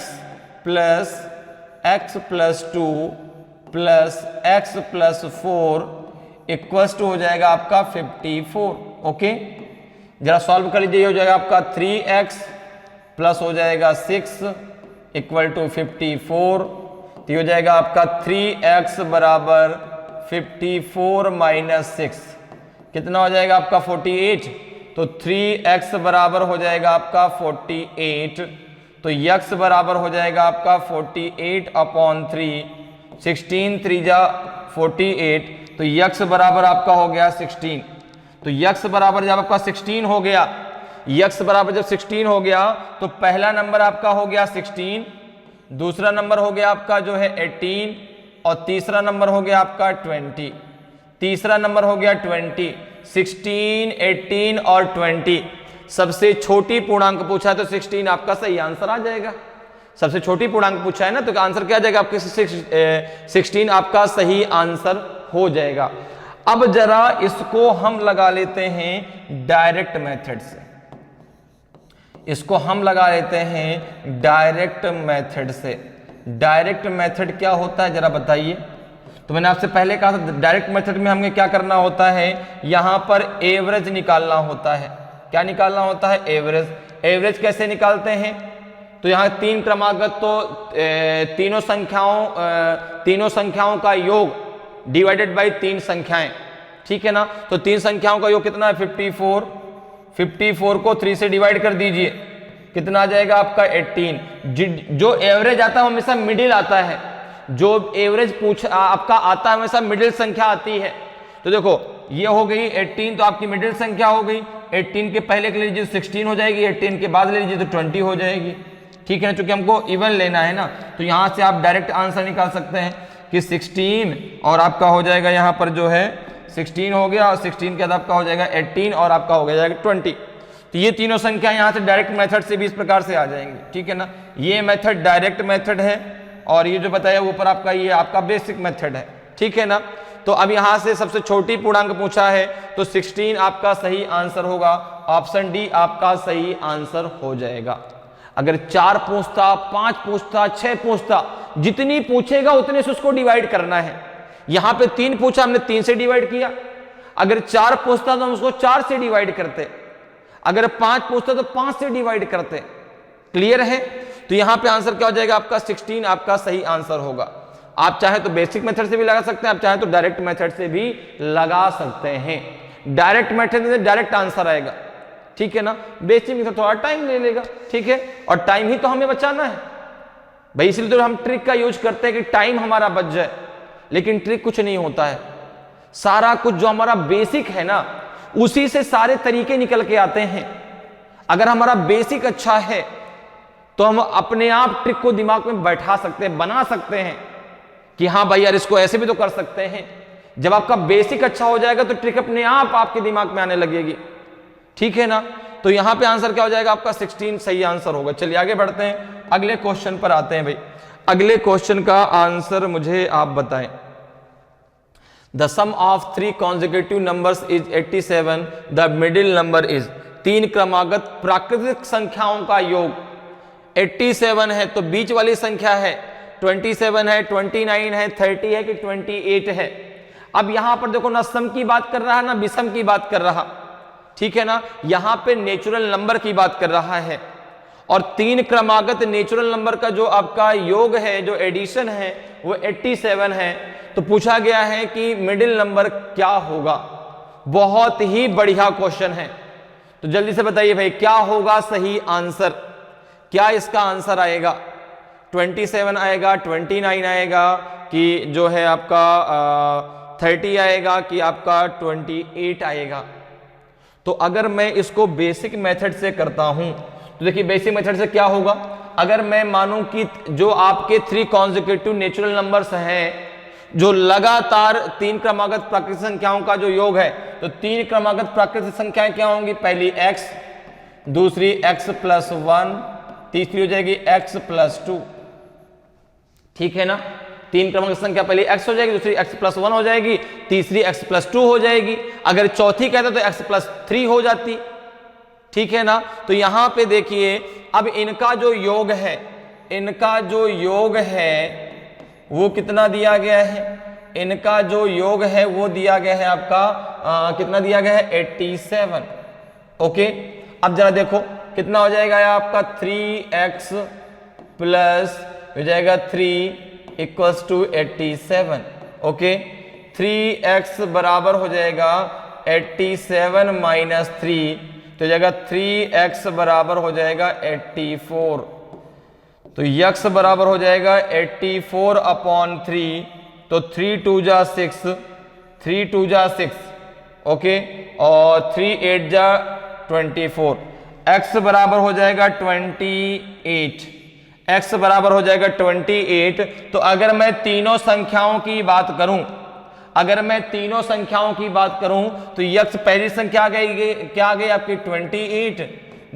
+ 2 + x + 4 इक्वल्स टू हो जाएगा आपका 54, ओके। जरा सॉल्व कर लीजिए, हो जाएगा आपका 3x प्लस हो जाएगा 6 इक्वल टू 54। तो हो जाएगा आपका 3x बराबर 54 माइनस 6 कितना हो जाएगा आपका 48। तो 3x बराबर हो जाएगा आपका 48। तो x बराबर हो जाएगा आपका 48 अपॉन 3, 16 3 जा 48। तो x बराबर आपका हो गया 16। तो x बराबर जब आपका 16 हो गया, x बराबर जब 16 हो गया तो पहला नंबर आपका हो गया 16, दूसरा नंबर हो गया आपका जो है 18 और तीसरा नंबर हो गया आपका 20। तीसरा नंबर हो गया 20, 16, 18 और 20। सबसे छोटी पूर्णांक पूछा है तो 16 आपका सही आंसर आ जाएगा। सबसे छोटी पूर्णांक पूछा है ना, तो आंसर क्या आ जाएगा आपके 16 आपका सही आंसर हो जाएगा। अब जरा इसको हम लगा लेते हैं डायरेक्ट मेथड से, इसको हम लगा लेते हैं डायरेक्ट मेथड से। डायरेक्ट मेथड क्या होता है जरा बताइए। तो मैंने आपसे पहले कहा था डायरेक्ट मेथड में हमें क्या करना होता है, यहां पर एवरेज निकालना होता है। क्या निकालना होता है? एवरेज। एवरेज कैसे निकालते हैं? तो यहां तीन क्रमागत, तो तीनों संख्याओं का योग डिवाइडेड बाई तीन संख्याएं, ठीक है ना। तो तीन संख्याओं का योग कितना है? 54। 54 को 3 से डिवाइड कर दीजिए, कितना आ जाएगा आपका 18। जो एवरेज आता है हमेशा मिडिल आता है, जो एवरेज आपका आता है हमेशा मिडिल संख्या आती है। तो देखो ये हो गई 18, तो आपकी मिडिल संख्या हो गई। 18 के पहले के ले लीजिए 16 हो जाएगी, 18 के बाद ले लीजिए तो 20 हो जाएगी, ठीक है ना। चूंकि हमको इवन लेना है ना, तो यहां से आप डायरेक्ट आंसर निकाल सकते हैं कि 16 और आपका हो जाएगा यहाँ पर जो है 16 हो गया, और 16 के बाद आपका हो जाएगा 18 और आपका हो जाएगा 20। तो ये तीनों संख्या यहाँ से डायरेक्ट मेथड से भी इस प्रकार से आ जाएंगी, ठीक है ना। ये मेथड डायरेक्ट मेथड है और ये जो बताया ऊपर आपका ये आपका बेसिक मेथड है, ठीक है ना। तो अब यहाँ से सबसे छोटी पूर्णांक पूछा है तो 16 आपका सही आंसर होगा। ऑप्शन डी आपका सही आंसर हो जाएगा। अगर 4 पूछता, 5 पूछता, 6 पूछता, जितनी पूछेगा उतने से उसको डिवाइड करना है। यहां पे 3 पूछा, हमने 3 से डिवाइड किया। अगर 4 पूछता तो हम उसको 4 से डिवाइड करते, अगर 5 पूछता तो 5 से डिवाइड करते। क्लियर है? तो यहां पे आंसर क्या हो जाएगा आपका 16 आपका सही आंसर होगा। आप चाहे तो बेसिक मेथड से भी लगा सकते हैं, आप चाहे तो डायरेक्ट मेथड से भी लगा सकते हैं। डायरेक्ट मेथड में डायरेक्ट आंसर आएगा, ठीक है ना। बेसिक में थोड़ा टाइम ले लेगा, ठीक है, और टाइम ही तो हमें बचाना है भाई, इसलिए तो हम ट्रिक का यूज करते हैं कि टाइम हमारा बच जाए। लेकिन ट्रिक कुछ नहीं होता है, सारा कुछ जो हमारा बेसिक है ना उसी से सारे तरीके निकल के आते हैं। अगर हमारा बेसिक अच्छा है तो हम अपने आप ट्रिक को दिमाग में बैठा सकते हैं, बना सकते हैं कि हाँ भाई यार इसको ऐसे भी तो कर सकते हैं। जब आपका बेसिक अच्छा हो जाएगा तो ट्रिक अपने आप आपके दिमाग में आने लगेगी, ठीक है ना। तो यहां पे आंसर क्या हो जाएगा आपका 16 सही आंसर होगा। चलिए आगे बढ़ते हैं, अगले क्वेश्चन पर आते हैं भाई। अगले क्वेश्चन का आंसर मुझे आप बताएं। The sum of 3 consecutive numbers is 87, the middle number is. 3 क्रमागत प्राकृतिक संख्याओं का योग 87 है, तो बीच वाली संख्या है 27 है, 29 है, 30 है कि 28 है। अब यहां पर देखो ना सम की बात कर रहा है ना विषम की बात कर रहा, ठीक है ना। यहां पे नेचुरल नंबर की बात कर रहा है और 3 क्रमागत नेचुरल नंबर का जो आपका योग है, जो एडिशन है वो 87 है। तो पूछा गया है कि मिडिल नंबर क्या होगा। बहुत ही बढ़िया क्वेश्चन है, तो जल्दी से बताइए भाई क्या होगा सही आंसर। क्या इसका आंसर आएगा? 27 आएगा, 29 आएगा कि जो है आपका 30 आएगा कि आपका 28 आएगा। तो अगर मैं इसको बेसिक मेथड से करता हूं तो देखिए बेसिक मेथड से क्या होगा। अगर मैं मानूं कि जो आपके 3 consecutive नेचुरल नंबर्स हैं, जो लगातार 3 क्रमागत प्राकृतिक संख्याओं का जो योग है, तो 3 क्रमागत प्राकृतिक संख्याएं क्या होंगी? पहली x, दूसरी x + 1, तीसरी हो जाएगी x + 2, ठीक है ना। 3 क्रमागत संख्या पहली x हो जाएगी, दूसरी x + 1 हो जाएगी, तीसरी x + 2 हो जाएगी। अगर चौथी कहते तो x + 3 हो जाती, ठीक है ना। तो यहां पे देखिए अब इनका जो योग है, इनका जो योग है वो कितना दिया गया है? इनका जो योग है वो दिया गया है आपका कितना दिया गया है? 87, ओके, अब जरा देखो कितना हो जाएगा आपका 3x प्लस हो जाएगा 3 इक्वल्स टू 87। ओके, 3x बराबर हो जाएगा 87 माइनस 3, तो हो जाएगा 3x बराबर हो जाएगा 84। तो x बराबर हो जाएगा 84 अपॉन 3, तो 3 2 जा 6, 3 2 जा 6, ओके, और 3 8 जा 24। x बराबर हो जाएगा 28, x बराबर हो जाएगा 28। तो अगर मैं तीनों संख्याओं की बात करूं, अगर मैं तीनों संख्याओं की बात करूं तो x पहली संख्या आ गई, क्या आ गई आपकी 28,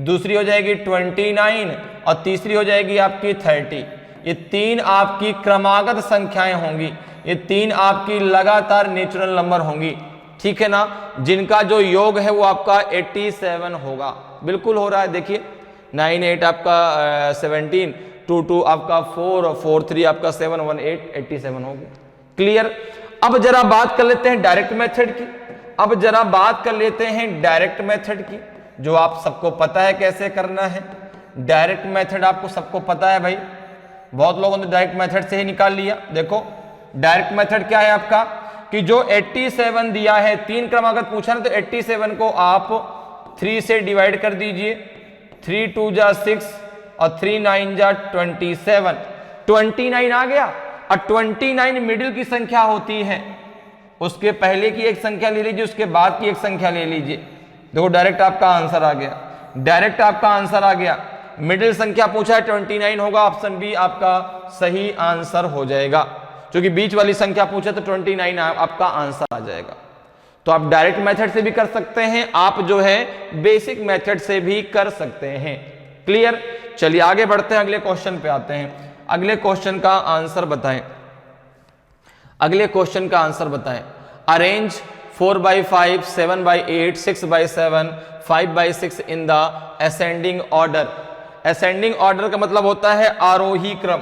दूसरी हो जाएगी 29 और तीसरी हो जाएगी आपकी 30। ये तीन आपकी क्रमागत संख्याएं होंगी, ये तीन आपकी लगातार नेचुरल नंबर होंगी, ठीक है ना, जिनका जो योग है वो आपका 87 होगा। बिल्कुल हो रहा है, देखिए 9 8 आपका 17, 2 2 आपका 4 4 3 आपका 7 1 8 87 होगी। क्लियर। अब जरा बात कर लेते हैं डायरेक्ट मेथड की। अब जरा बात कर लेते हैं डायरेक्ट मेथड की, जो आप सबको पता है कैसे करना है। डायरेक्ट मेथड आपको सबको पता है भाई, बहुत लोगों ने डायरेक्ट मेथड से ही निकाल लिया। देखो डायरेक्ट मेथड क्या है आपका, कि जो 87 दिया है, तीन क्रमागत पूछा ना, तो 87 को आप 3 से डिवाइड कर दीजिए, 3 2 जा 6 और 3 9 जा 27, 29 आ गया। और 29 मिडिल की संख्या होती है, उसके पहले की एक संख्या ले लीजिए, उसके बाद की एक संख्या ले लीजिए। देखो डायरेक्ट आपका आंसर आ गया, डायरेक्ट आपका आंसर आ गया। मिडिल संख्या पूछा है 29 होगा, ऑप्शन बी आपका सही आंसर हो जाएगा। क्योंकि बीच वाली संख्या पूछे तो 29 आपका आंसर आ जाएगा। तो आप डायरेक्ट मेथड से भी कर सकते हैं, आप जो है बेसिक मेथड से भी कर सकते हैं। क्लियर। चलिए आगे बढ़ते हैं, अगले क्वेश्चन पे आते हैं। अगले क्वेश्चन का आंसर बताएं, अगले क्वेश्चन का आंसर बताएं। Arrange 4/5, 7/8, 6/7, 5/6 in the ascending order. Ascending order का मतलब होता है आरोही क्रम,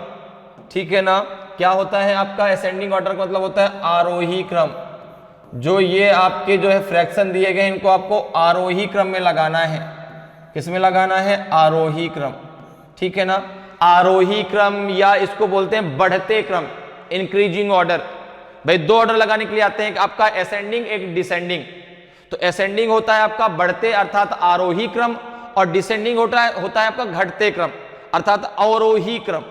ठीक है ना। क्या होता है आपका असेंडिंग ऑर्डर का मतलब होता है आरोही क्रम। जो ये आपके जो है फ्रैक्शन दिए गए, इनको आपको आरोही क्रम में लगाना है। किस में लगाना है? आरोही क्रम, ठीक है ना। आरोही क्रम या इसको बोलते हैं बढ़ते क्रम, इंक्रीजिंग ऑर्डर। भाई दो ऑर्डर लगाने के लिए आते हैं, आपका असेंडिंग एक डिसेंडिंग। तो असेंडिंग होता है आपका बढ़ते अर्थात आरोही क्रम, और डिसेंडिंग होता है आपका घटते क्रम अर्थात अवरोही क्रम,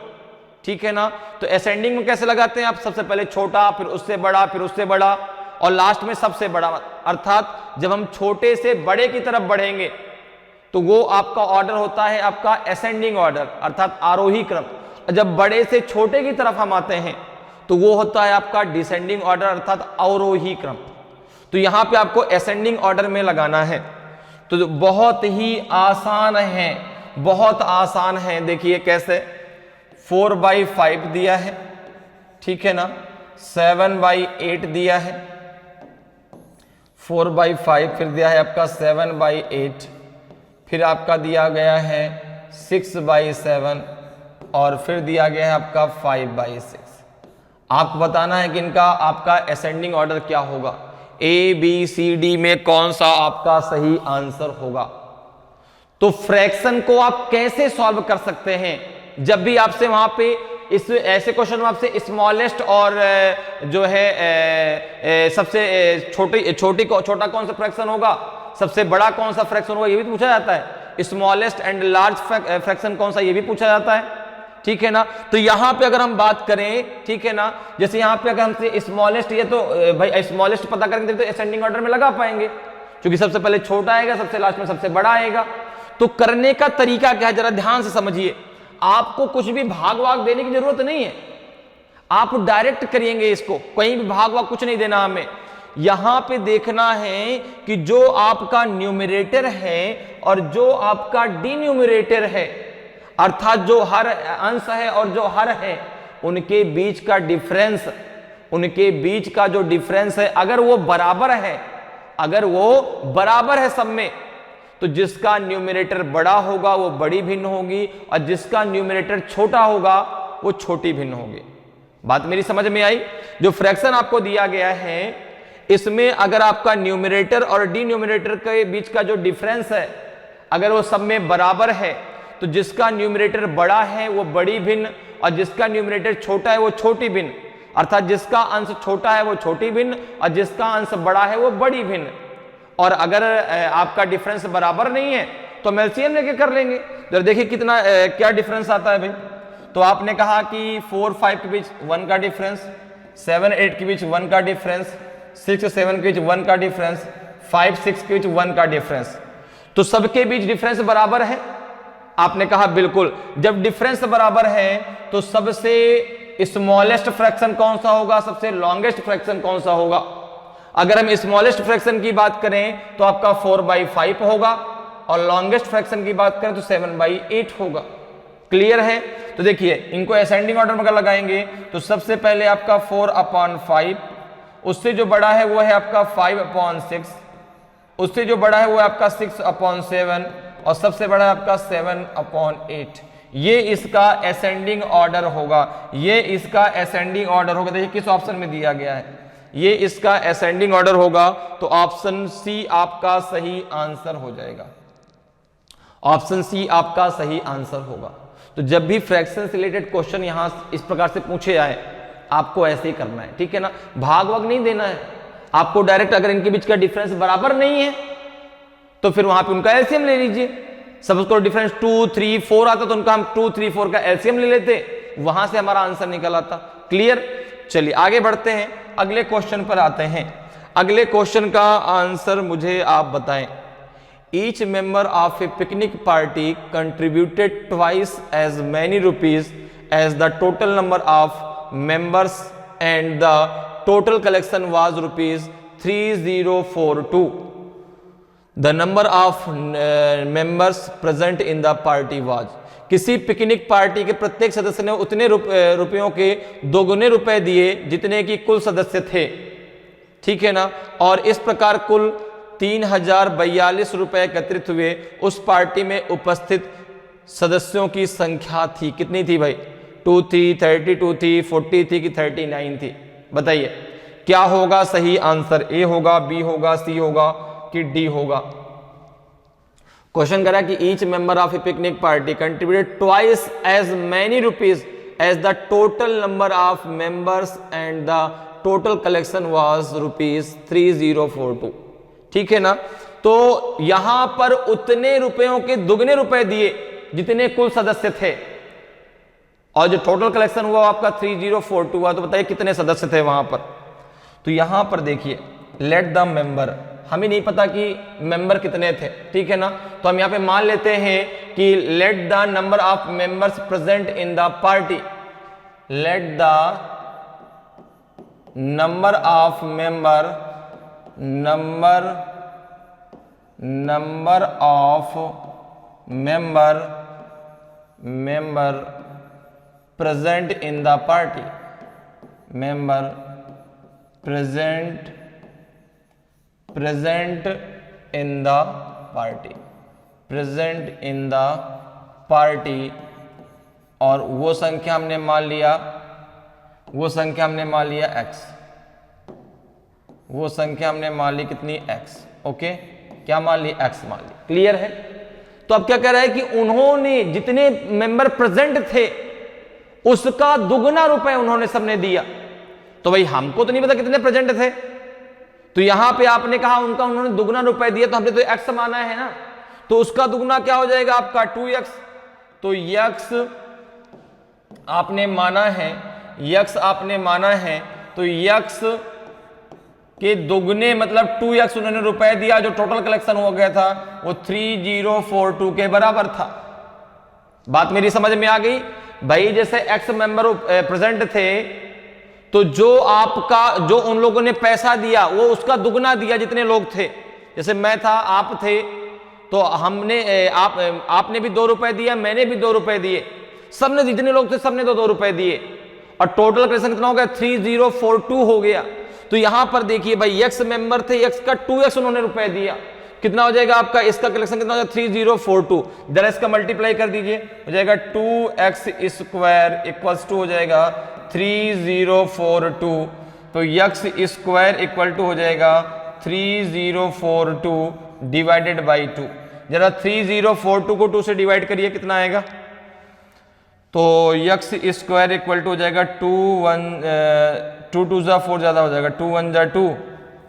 ठीक है ना। तो असेंडिंग में कैसे लगाते हैं आप? सबसे पहले छोटा, फिर उससे बड़ा, फिर उससे बड़ा, और लास्ट में सबसे बड़ा। अर्थात जब हम छोटे से बड़े की तरफ बढ़ेंगे तो वो आपका ऑर्डर होता है आपका असेंडिंग ऑर्डर अर्थात आरोही क्रम। जब बड़े से छोटे की तरफ हम आते हैं तो वो होता है आपका डिसेंडिंग ऑर्डर अर्थात अवरोही क्रम। तो यहां पे आपको असेंडिंग ऑर्डर में लगाना है। तो बहुत ही आसान है, बहुत आसान है। देखिए कैसे, 4/5 दिया है, ठीक है ना, 7/8 दिया है, 4/5 फिर दिया है आपका 7/8, फिर आपका दिया गया है 6/7 और फिर दिया गया है आपका 5/6। आपको बताना है कि इनका आपका असेंडिंग ऑर्डर क्या होगा, ए बी सी डी में कौन सा आपका सही आंसर होगा। तो फ्रैक्शन को आप कैसे सॉल्व कर सकते हैं? जब भी आपसे वहां पे इस ऐसे क्वेश्चन में आपसे स्मॉलेस्ट और जो है सबसे छोटा कौन सा फ्रैक्शन होगा, सबसे बड़ा कौन सा फ्रैक्शन होगा, ये भी पूछा जाता है। स्मॉलेस्ट एंड लार्ज फ्रैक्शन कौन सा, ये भी पूछा जाता है, ठीक है ना। तो यहां पे अगर हम बात करें, ठीक है ना, जैसे यहां पे अगर हमसे स्मॉलेस्ट, ये तो भाई स्मॉलेस्ट पता करेंगे तो असेंडिंग ऑर्डर में लगा पाएंगे, क्योंकि सबसे पहले छोटा आएगा, सबसे लास्ट में सबसे बड़ा आएगा। तो करने का तरीका क्या है, जरा ध्यान से समझिए। आपको कुछ भी भाग वाग देने की जरूरत नहीं है, आप डायरेक्ट करिएंगे इसको, कहीं भी भाग वाग कुछ नहीं देना हमें। यहां पे देखना है कि जो आपका न्यूमरेटर है और जो आपका डिन्यूमरेटर है, अर्थात जो हर अंश है और जो हर है, उनके बीच का डिफरेंस, उनके बीच का जो डिफरेंस है, अगर वो बराबर है, अगर वो बराबर है सब में, तो जिसका न्यूमरेटर बड़ा होगा वो बड़ी भिन्न होगी और जिसका न्यूमरेटर छोटा होगा वो छोटी भिन्न होगी। बात मेरी समझ में आई? जो फ्रैक्शन आपको दिया गया है इसमें अगर आपका न्यूमरेटर और डिनोमिनेटर के बीच का जो डिफरेंस है अगर वो सब में बराबर है तो जिसका न्यूमरेटर बड़ा है वो बड़ी भिन्न और जिसका न्यूमरेटर छोटा है वो छोटी भिन्न, अर्थात जिसका अंश छोटा है वो छोटी भिन्न और जिसका अंश बड़ा है वो बड़ी भिन्न। और अगर आपका डिफरेंस बराबर नहीं है तो हम एलसीएम लेके कर लेंगे। तो देखिए कितना क्या डिफरेंस आता है भाई। तो आपने कहा कि 4 5 के बीच 1 का डिफरेंस, 7 8 के बीच 1 का डिफरेंस, 6 7 के बीच 1 का डिफरेंस, 5 6 के बीच 1 का डिफरेंस। तो सबके बीच डिफरेंस बराबर है। आपने कहा बिल्कुल, जब डिफरेंस बराबर है तो सबसे स्मॉलेस्ट फ्रैक्शन कौन सा होगा, सबसे लॉन्गेस्ट फ्रैक्शन कौन सा होगा। अगर हम स्मॉलेस्ट फ्रैक्शन की बात करें तो आपका 4/5 होगा और लॉन्गेस्ट फ्रैक्शन की बात करें तो 7/8 होगा। क्लियर है। तो देखिए इनको असेंडिंग ऑर्डर में लगाएंगे तो सबसे पहले आपका 4/5, उससे जो बड़ा है वो है आपका 5/6, उससे जो बड़ा है वो है आपका 6/7 और सबसे बड़ा है आपका 7/8। ये इसका असेंडिंग ऑर्डर होगा, ये इसका असेंडिंग ऑर्डर होगा। देखिए किस ऑप्शन में दिया गया है, ये इसका असेंडिंग ऑर्डर होगा। तो ऑप्शन सी आपका सही आंसर हो जाएगा, ऑप्शन सी आपका सही आंसर होगा। तो जब भी फ्रैक्शन से रिलेटेड क्वेश्चन यहां इस प्रकार से पूछे जाए आपको ऐसे ही करना है, ठीक है ना। भाग वाग नहीं देना है आपको डायरेक्ट। अगर इनके बीच का डिफरेंस बराबर नहीं है तो फिर वहां पे उनका एलसीएम ले लीजिए। सपोज को डिफरेंस 2 3 4 आता तो उनका हम 2 3 4 का एलसीएम ले लेते, वहां से हमारा आंसर निकल आता। क्लियर। चलिए आगे बढ़ते हैं, अगले क्वेश्चन पर आते हैं। अगले क्वेश्चन का आंसर मुझे आप बताएं। Each member of a picnic party contributed twice as many rupees as the total number of members and the total collection was rupees 3042। The number of members present in the party was. किसी picnic party के प्रत्येक सदस्य ने उतने रुपयों के 2 गुने रुपए दिए जितने की कुल सदस्य थे, ठीक है ना। और इस प्रकार कुल 3042 रुपए एकत्रित हुए। उस पार्टी में उपस्थित सदस्यों की संख्या थी, कितनी थी भाई? 2 थी, 32 थी, 40 थी कि 39 थी? बताइए क्या होगा सही आंसर, ए होगा, बी होगा, सी होगा कि डी होगा। क्वेश्चन करा कि each member of a picnic party contributed twice as many rupees as the total number of members and the total collection was rupees 3042, ठीक है ना। तो यहां पर उतने रुपयों के दुगने रुपए दिए जितने कुल सदस्य थे और जो टोटल कलेक्शन हुआ आपका 3042 हुआ। तो बताइए कितने सदस्य थे वहां पर। तो यहां पर देखिए लेट द मेंबर, हमें नहीं पता कि मेंबर कितने थे, ठीक है ना। तो हम यहां पे मान लेते हैं कि let the number of members present in the party, let the number of member present in the party, member present in the party, और वो संख्या हमने मान लिया x, वो संख्या हमने मान ली कितनी x, ओके। क्या मान ली? x मान ली। क्लियर है। तो अब क्या कह रहा है कि उन्होंने जितने मेंबर प्रेजेंट थे उसका दुगना रुपए उन्होंने सबने दिया। तो भाई हमको तो नहीं पता कितने प्रेजेंट थे, तो यहां पे आपने कहा उन्होंने दुगना रुपए दिया तो हमने तो x माना है ना, तो उसका दुगना क्या हो जाएगा आपका 2x। तो x आपने माना है, तो x के दुगने मतलब 2x उन्होंने रुपए दिया, जो टोटल कलेक्शन हो गया था वो 3042 के बराबर था। बात मेरी समझ में आ गई भाई। जैसे x मेंबर प्रेजेंट थे तो जो उन लोगों ने पैसा दिया वो उसका दुगना दिया जितने लोग थे। जैसे मैं था, आप थे, तो आपने भी 2 रुपए दिया, मैंने भी 2 रुपए दिए, सबने जितने लोग थे सबने 2 रुपए दिए और टोटल कलेक्शन कितना हो गया? 3042 हो गया। तो यहां पर देखिए भाई x मेंबर थे, x का 2x उन्होंने रुपए दिया, कितना हो जाएगा आपका? इसका कलेक्शन कितना हो जाएगा? 3042। जरा इसका मल्टीप्लाई कर दीजिए, हो जाएगा 2x² इक्वल्स टू हो जाएगा 3042 तो यक्स स्क्वायर इक्वल टू हो जाएगा 3042 डिवाइडेड बाई 2। जरा 3042 को 2 से डिवाइड करिए, कितना आएगा? तो यक्स स्क्वायर इक्वल टू हो जाएगा 2 2 जा 4 ज्यादा हो जाएगा, 2 1 जा 2,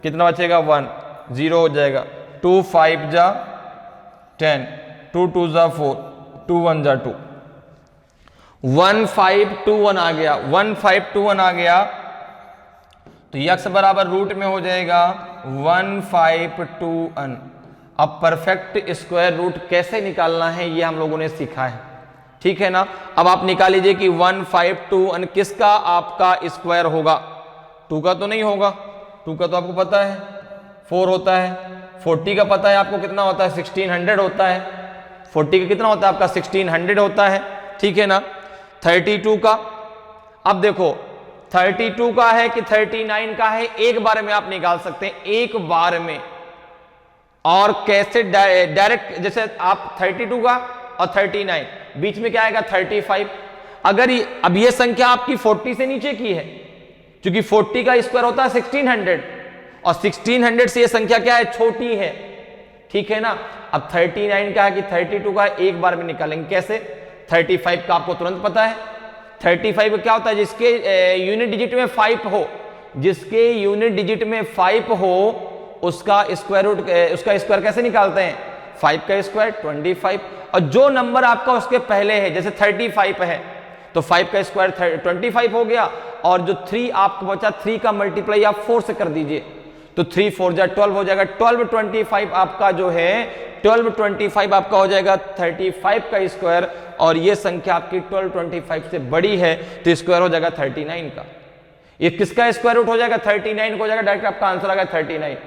कितना बचेगा 1, 0 हो जाएगा, 2 5 जा 10, 2 2 जा 4, 2 1 जा 2, 1521 आ गया, 1521 आ गया। तो यक्स बराबर रूट में हो जाएगा 1521। अब परफेक्ट स्क्वायर रूट कैसे निकालना है ये हम लोगों ने सीखा है, ठीक है ना। अब आप निकाल लीजिए कि 1521 किसका आपका स्क्वायर होगा? 2 का तो नहीं होगा, 2 का तो आपको पता है 4 होता है, 40 का पता है आपको कितना होता है 1600 होता है, 40 का कितना होता है आपका 1600 होता है, ठीक है ना। 32 का, अब देखो 32 का है कि 39 का है, एक बार में आप निकाल सकते हैं, एक बार में। और कैसे? डायरेक्ट, जैसे आप 32 का और 39 बीच में क्या आएगा 35। अगर अब ये संख्या आपकी 40 से नीचे की है, क्योंकि 40 का स्क्वायर होता है 1600 और 1600 से ये संख्या क्या है, छोटी है, ठीक है ना। अब 39 का है कि 32 का एक बार में निकालेंगे, कैसे? 35 का आपको तुरंत पता है, 35 क्या होता है? जिसके यूनिट डिजिट में 5 हो, जिसके यूनिट डिजिट में 5 हो उसका स्क्वायर रूट, उसका स्क्वायर कैसे निकालते हैं? 5 का स्क्वायर 25। और जो नंबर आपका उसके पहले है, जैसे 35 है तो 5 का स्क्वायर 25 हो गया, और जो 3 आपको बचा 3 का मल्टीप्लाई आप 4 से कर दीजिए, तो 3 4 जा 12 हो जाएगा। 1225 आपका जो है 1225 आपका हो जाएगा 35 का स्क्वायर, और ये संख्या आपकी 1225 से बड़ी है तो स्क्वायर हो जाएगा 39 का। ये किसका स्क्वायर रूट हो जाएगा? 39 हो जाएगा, डायरेक्ट आपका आंसर आ गया 39।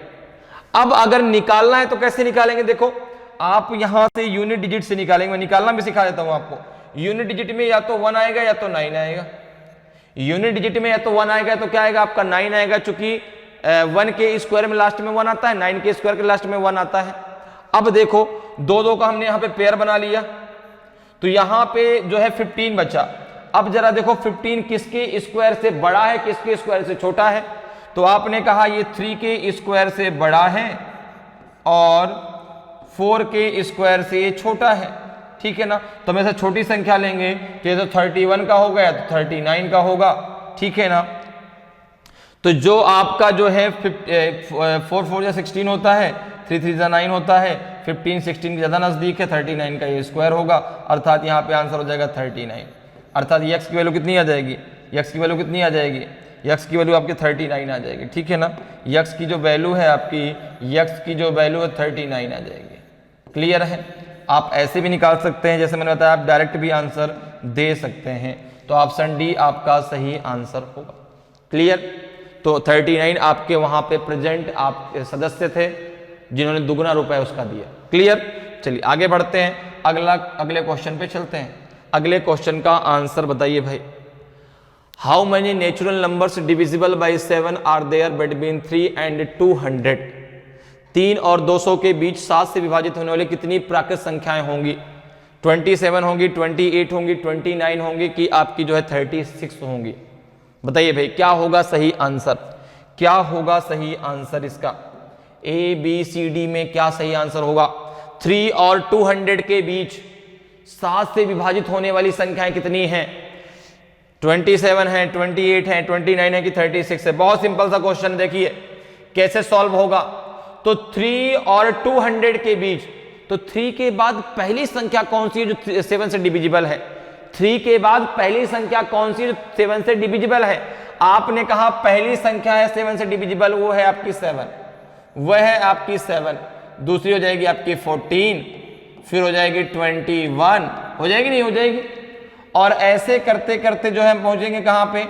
अब अगर निकालना है तो कैसे निकालेंगे? देखो आप यहां से यूनिट डिजिट से निकालेंगे, मैं निकालना भी सिखा देता हूं आपको। यूनिट डिजिट में या तो 1 आएगा या तो 9 आएगा। यूनिट डिजिट में या तो 1 आएगा तो क्या आएगा आपका 9 आएगा, चूंकि 1 के स्क्वायर में लास्ट में 1 आता है, 9 के स्क्वायर के लास्ट में 1 आता है। अब देखो 2 का हमने यहां पे पेयर बना लिया, तो यहां पे जो है 15 बचा। अब जरा देखो 15 किसके स्क्वायर से बड़ा है, किसके स्क्वायर से छोटा है? तो आपने कहा ये 3 के स्क्वायर से बड़ा है और 4 के स्क्वायर से ये छोटा है, ठीक है ना। तो हम ऐसे छोटी संख्या लेंगे तो ये तो 31 का होगा या तो 39 का होगा, ठीक है ना। तो जो आपका जो है 4 4 या 16 होता है, 3 3 जा 9 होता है, 15 16 के ज्यादा नजदीक है, 39 का ये स्क्वायर होगा, अर्थात यहाँ पे आंसर हो जाएगा 39। अर्थात यक्स की वैल्यू कितनी आ जाएगी? यक्स की वैल्यू कितनी आ जाएगी? यक्स की वैल्यू आपकी 39 आ जाएगी, ठीक है ना। यक्स की जो वैल्यू है आपकी, यक्स की जो वैल्यू है 39 आ जाएगी। क्लियर है? आप ऐसे भी निकाल सकते हैं, जैसे मैंने बताया आप डायरेक्ट भी आंसर दे सकते हैं। तो ऑप्शन डी आपका सही आंसर होगा। क्लियर? तो 39 आपके वहां पे प्रेजेंट आप सदस्य थे जिन्होंने दुगना रुपए उसका दिया। क्लियर? चलिए आगे बढ़ते हैं, अगले क्वेश्चन पे चलते हैं। अगले क्वेश्चन का आंसर बताइए भाई। How many natural numbers divisible by 7 are there between 3 and 200? 3 और 200 के बीच 7 से विभाजित होने वाली कितनी प्राकृत संख्याएं होंगी? 27 होंगी, 28 होंगी, 29 होंगी, कि आपकी जो है 36 होंगी? बताइए भाई क्या होगा सही आंसर? क्या होगा सही आंसर इसका? ए बी सी डी में क्या सही आंसर होगा? 3 और 200 के बीच 7 से विभाजित होने वाली संख्याएं कितनी हैं? 27 है, 28 है, 29 है कि 36 है? बहुत सिंपल सा क्वेश्चन, देखिए कैसे सॉल्व होगा। तो 3 और 200 के बीच, तो 3 के बाद पहली संख्या कौन सी है जो 7 से डिविजिबल है? 3 के बाद पहली संख्या कौन सी जो 7 से डिविजिबल है? आपने कहा पहली संख्या है 7 से डिविजिबल, वो है आपकी 7, वह है आपकी 7। दूसरी हो जाएगी आपकी 14, फिर हो जाएगी 21, हो जाएगी नहीं हो जाएगी? और ऐसे करते करते जो है पहुंचेंगे कहां पे?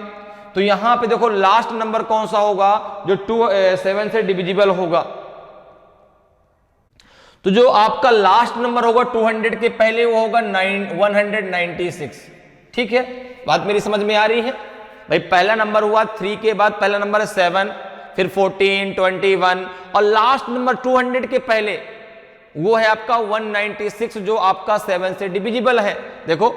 तो यहां पे देखो लास्ट नंबर कौन सा होगा जो 7 से डिविजिबल होगा? तो जो आपका लास्ट नंबर होगा 200 के पहले वो होगा 196। ठीक है, बात मेरी समझ में आ रही है भाई? पहला नंबर हुआ 3 के बाद पहला नंबर है 7, फिर 14, 21 और लास्ट नंबर 200 के पहले वो है आपका 196 जो आपका 7 से डिविजिबल है। देखो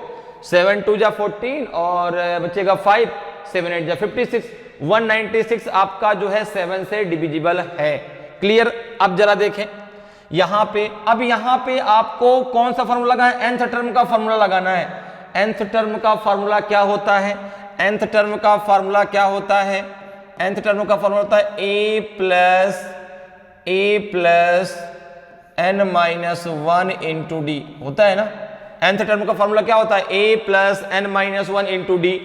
7 2 जा 14 और बचेगा 5, 7 8 जा 56 196 आपका जो है 7 से डिविजिबल है। क्लियर। अब जरा देखें यहां पे, अब यहां पे आपको कौन सा फॉर्मूला लगाना है, nth टर्म का फॉर्मूला लगाना है। nth टर्म का फॉर्मूला क्या होता है, nth टर्म का फॉर्मूला क्या होता है, nth टर्म का फॉर्मूला होता है a plus n minus 1 into D, होता है ना। nth टर्म का फॉर्मूला क्या होता है, a plus n minus 1 into D,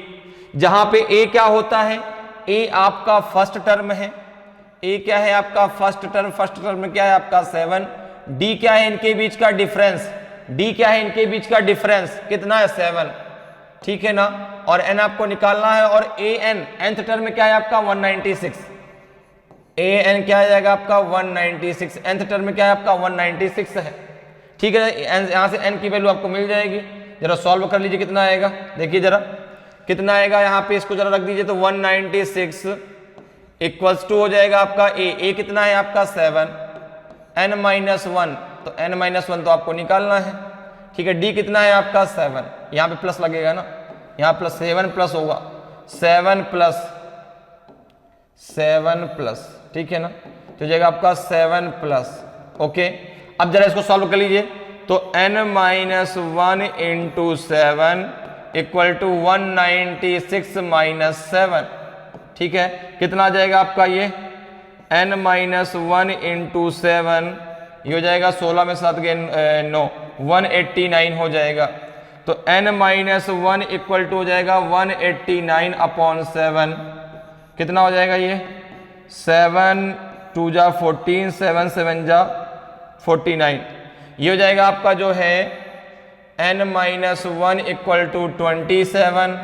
जहां पे a क्या होता है, a आपका फर्स्ट टर्म है, a क्या है आपका फर्स्ट टर्म में क्या है आपका 7, d क्या है इनके बीच का डिफरेंस, d क्या है इनके बीच का डिफरेंस कितना है 7, ठीक है ना। और n आपको निकालना है, और an nth टर्म में क्या है आपका 196, an क्या आ जाएगा आपका 196, nth टर्म में क्या है आपका 196 है, ठीक है। यहां से n की वैल्यू आपको मिल जाएगी, जरा सॉल्व कर लीजिए कितना आएगा, देखिए जरा कितना आएगा, यहाँ पे इसको जरा रख दीजिए तो 196 इक्वल्स टू हो जाएगा आपका a कितना है आपका 7, n माइनस 1, तो n माइनस 1 तो आपको निकालना है, ठीक है। d कितना है आपका 7, यहाँ पे प्लस लगेगा ना, यहाँ प्लस 7 प्लस होगा, 7 प्लस, ठीक है ना, तो जाएगा आपका 7 प्लस, ओके। अब जरा इसको सॉल्व कर लीजिए तो n minus 1 into 7 equal to 196 minus 7, ठीक है। कितना आ जाएगा आपका ये n माइनस 1 इंटू 7, ये हो जाएगा 16 में 7 के 9, 189 हो जाएगा। तो n माइनस 1 इक्वल टू हो जाएगा 189 अपॉन 7, कितना हो जाएगा ये 7 2 जा 14, 7 7 जा 49, ये हो जाएगा आपका जो है n माइनस 1 इक्वल टू 27,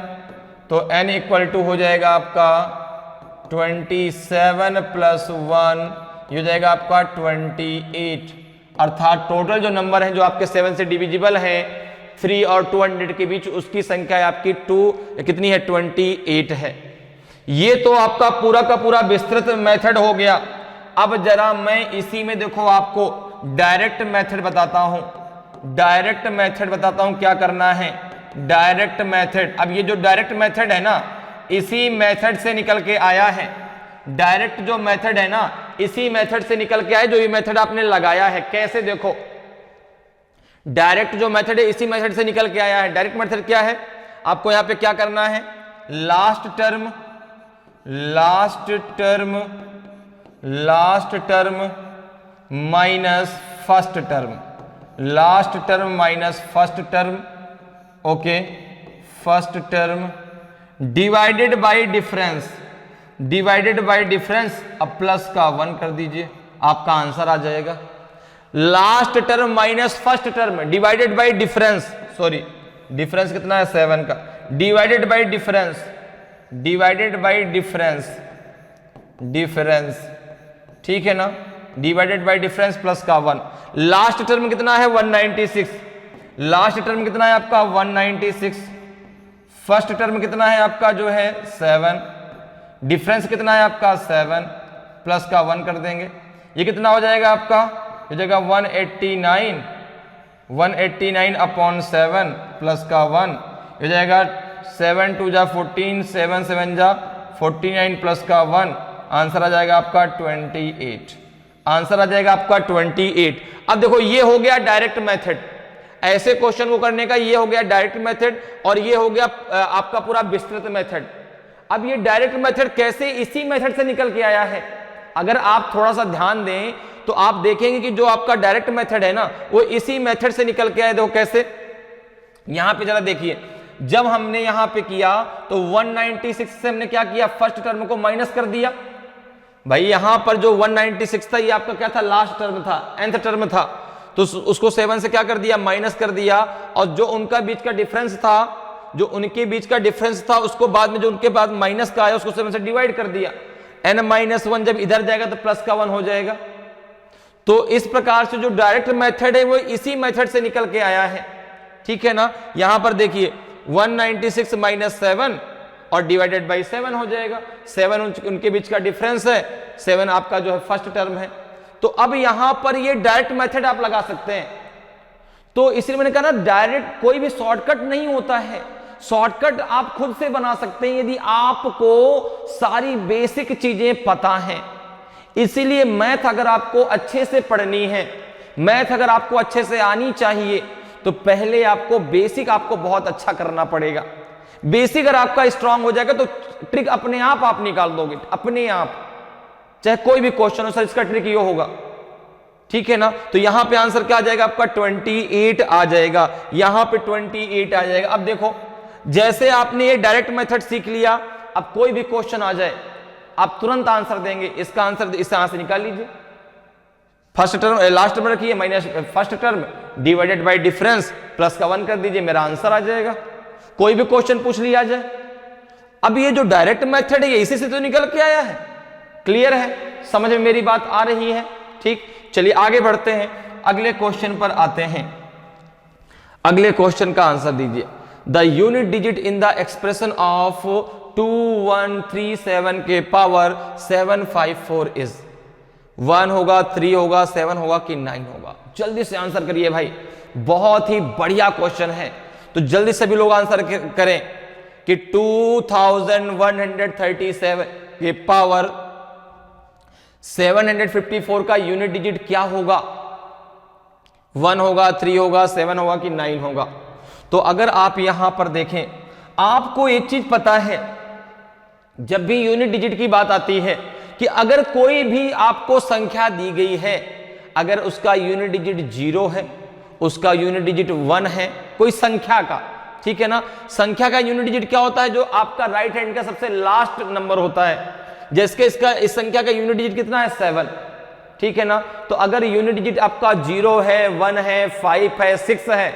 तो n इक्वल टू हो जाएगा आपका 27 प्लस 1, ये हो जाएगा आपका 28, अर्थात टोटल जो नंबर है जो आपके 7 से डिविजिबल है 3 और 200 के बीच, उसकी संख्या आपकी 2 कितनी है 28 है। ये तो आपका पूरा का पूरा विस्तृत मेथड हो गया। अब जरा मैं इसी में देखो आपको डायरेक्ट मेथड बताता हूं, डायरेक्ट मेथड बताता हूं क्या करना है। डायरेक्ट मेथड, अब ये जो डायरेक्ट मेथड है ना, इसी मेथड से निकल के आया है। डायरेक्ट जो मेथड है ना, इसी मेथड से निकल के आया, जो ये मेथड आपने लगाया है। कैसे देखो, डायरेक्ट जो मेथड है इसी मेथड से निकल के आया है। डायरेक्ट मेथड क्या है, आपको यहां पे क्या करना है, last term minus first term, last term minus first term, okay, first term divided by difference, divided by difference, अब प्लस का 1 कर दीजिए, आपका आंसर आ जाएगा। Last term minus first term divided by difference, sorry difference कितना है 7 का, divided by difference, divided by difference, difference, ठीक है ना, डिवाइडेड बाय डिफरेंस प्लस का 1। लास्ट टर्म कितना है 196, लास्ट टर्म कितना है आपका 196, फर्स्ट टर्म कितना है आपका जो है 7, डिफरेंस कितना है आपका 7, प्लस का 1 कर देंगे, ये कितना हो जाएगा आपका, हो जाएगा 189, 189 अपॉन 7 प्लस का 1, हो जाएगा 7 2 जा 14, 7 7 जा 49 प्लस का 1, आंसर आ जाएगा आपका 28, आंसर आ जाएगा आपका 28। अब देखो ये हो गया डायरेक्ट मेथड, ऐसे क्वेश्चन को करने का ये हो गया डायरेक्ट मेथड, और ये हो गया आपका पूरा विस्तृत मेथड। अब ये डायरेक्ट मेथड कैसे इसी मेथड से निकल के आया है, अगर आप थोड़ा सा ध्यान दें तो आप देखेंगे कि जो आपका डायरेक्ट मेथड है ना, वो इसी मेथड से निकल के आया। देखो कैसे, यहां पे जरा देखिए, जब हमने यहां पे किया तो 196 से हमने क्या किया, फर्स्ट टर्म को माइनस कर दिया। भाई यहां पर जो 196 था ये आपका क्या था, लास्ट टर्म था, nth टर्म था, तो उसको 7 से क्या कर दिया, माइनस कर दिया, और जो उनका बीच का डिफरेंस था, जो उनके बीच का डिफरेंस था उसको बाद में जो उनके बाद माइनस का आया उसको 7 से डिवाइड कर दिया। n माइनस 1 जब इधर जाएगा तो प्लस का 1 हो जाएगा। तो इस प्रकार से जो डायरेक्ट मेथड है वो इसी मेथड से निकल के आया है, ठीक है ना। यहां पर देखिए 196 माइनस 7 और डिवाइडेड बाई 7 हो जाएगा, 7 उनके बीच का डिफरेंस है, 7 आपका जो है फर्स्ट टर्म है। तो अब यहां पर ये डायरेक्ट मेथड आप लगा सकते हैं। तो इसलिए मैंने कहा ना, डायरेक्ट कोई भी शॉर्टकट नहीं होता है, शॉर्टकट आप खुद से बना सकते हैं यदि आपको सारी बेसिक चीजें पता हैं। इसीलिए मैथ अगर आपको अच्छे से पढ़नी है, मैथ अगर आपको अच्छे से आनी चाहिए, तो पहले आपको बेसिक आपको बहुत अच्छा करना पड़ेगा। बेसिक अगर आपका स्ट्रांग हो जाएगा तो ट्रिक अपने आप निकाल दोगे, अपने आप। चाहे कोई भी क्वेश्चन हो, सर इसका ट्रिक ये होगा, ठीक है ना। तो यहां पे आंसर क्या आ जाएगा आपका 28 आ जाएगा, यहां पे 28 आ जाएगा। अब देखो, जैसे आपने ये डायरेक्ट मेथड सीख लिया, अब कोई भी क्वेश्चन आ जाए आप तुरंत आंसर देंगे। इसका आंसर इस यहां से निकाल लीजिए, फर्स्ट टर्म लास्ट टर्म रखिए minus first term divided by difference plus का 1 कर दीजिए, मेरा आंसर आ जाएगा। कोई भी क्वेश्चन पूछ लिया जाए। अब ये जो डायरेक्ट मेथड है, इसी से तो निकल के आया है। क्लियर है, समझ में मेरी बात आ रही है? ठीक, चलिए आगे बढ़ते हैं, अगले क्वेश्चन पर आते हैं। अगले क्वेश्चन का आंसर दीजिए। The unit digit in the expression of 2137 के पावर 754 इज 1 होगा, 3 होगा, 7 होगा कि 9 होगा? जल्दी से आंसर करिए भाई, बहुत ही बढ़िया क्वेश्चन है। तो जल्दी से भी लोग आंसर करें कि 2137 के पावर 754 का यूनिट डिजिट क्या होगा? 1 होगा, 3 होगा, 7 होगा कि 9 होगा? तो अगर आप यहां पर देखें, आपको एक चीज पता है, जब भी यूनिट डिजिट की बात आती है कि अगर कोई भी आपको संख्या दी गई है, अगर उसका यूनिट डिजिट 0 है, उसका यूनिट डिजिट 1 है, कोई संख्या का, ठीक है ना। संख्या का यूनिट डिजिट क्या होता है? जो आपका राइट हैंड का सबसे लास्ट नंबर होता है। जैसे इसका इस संख्या का यूनिट डिजिट कितना है? 7, ठीक है ना। तो अगर यूनिट डिजिट आपका 0 है, 1 है, 5 है, 6 है,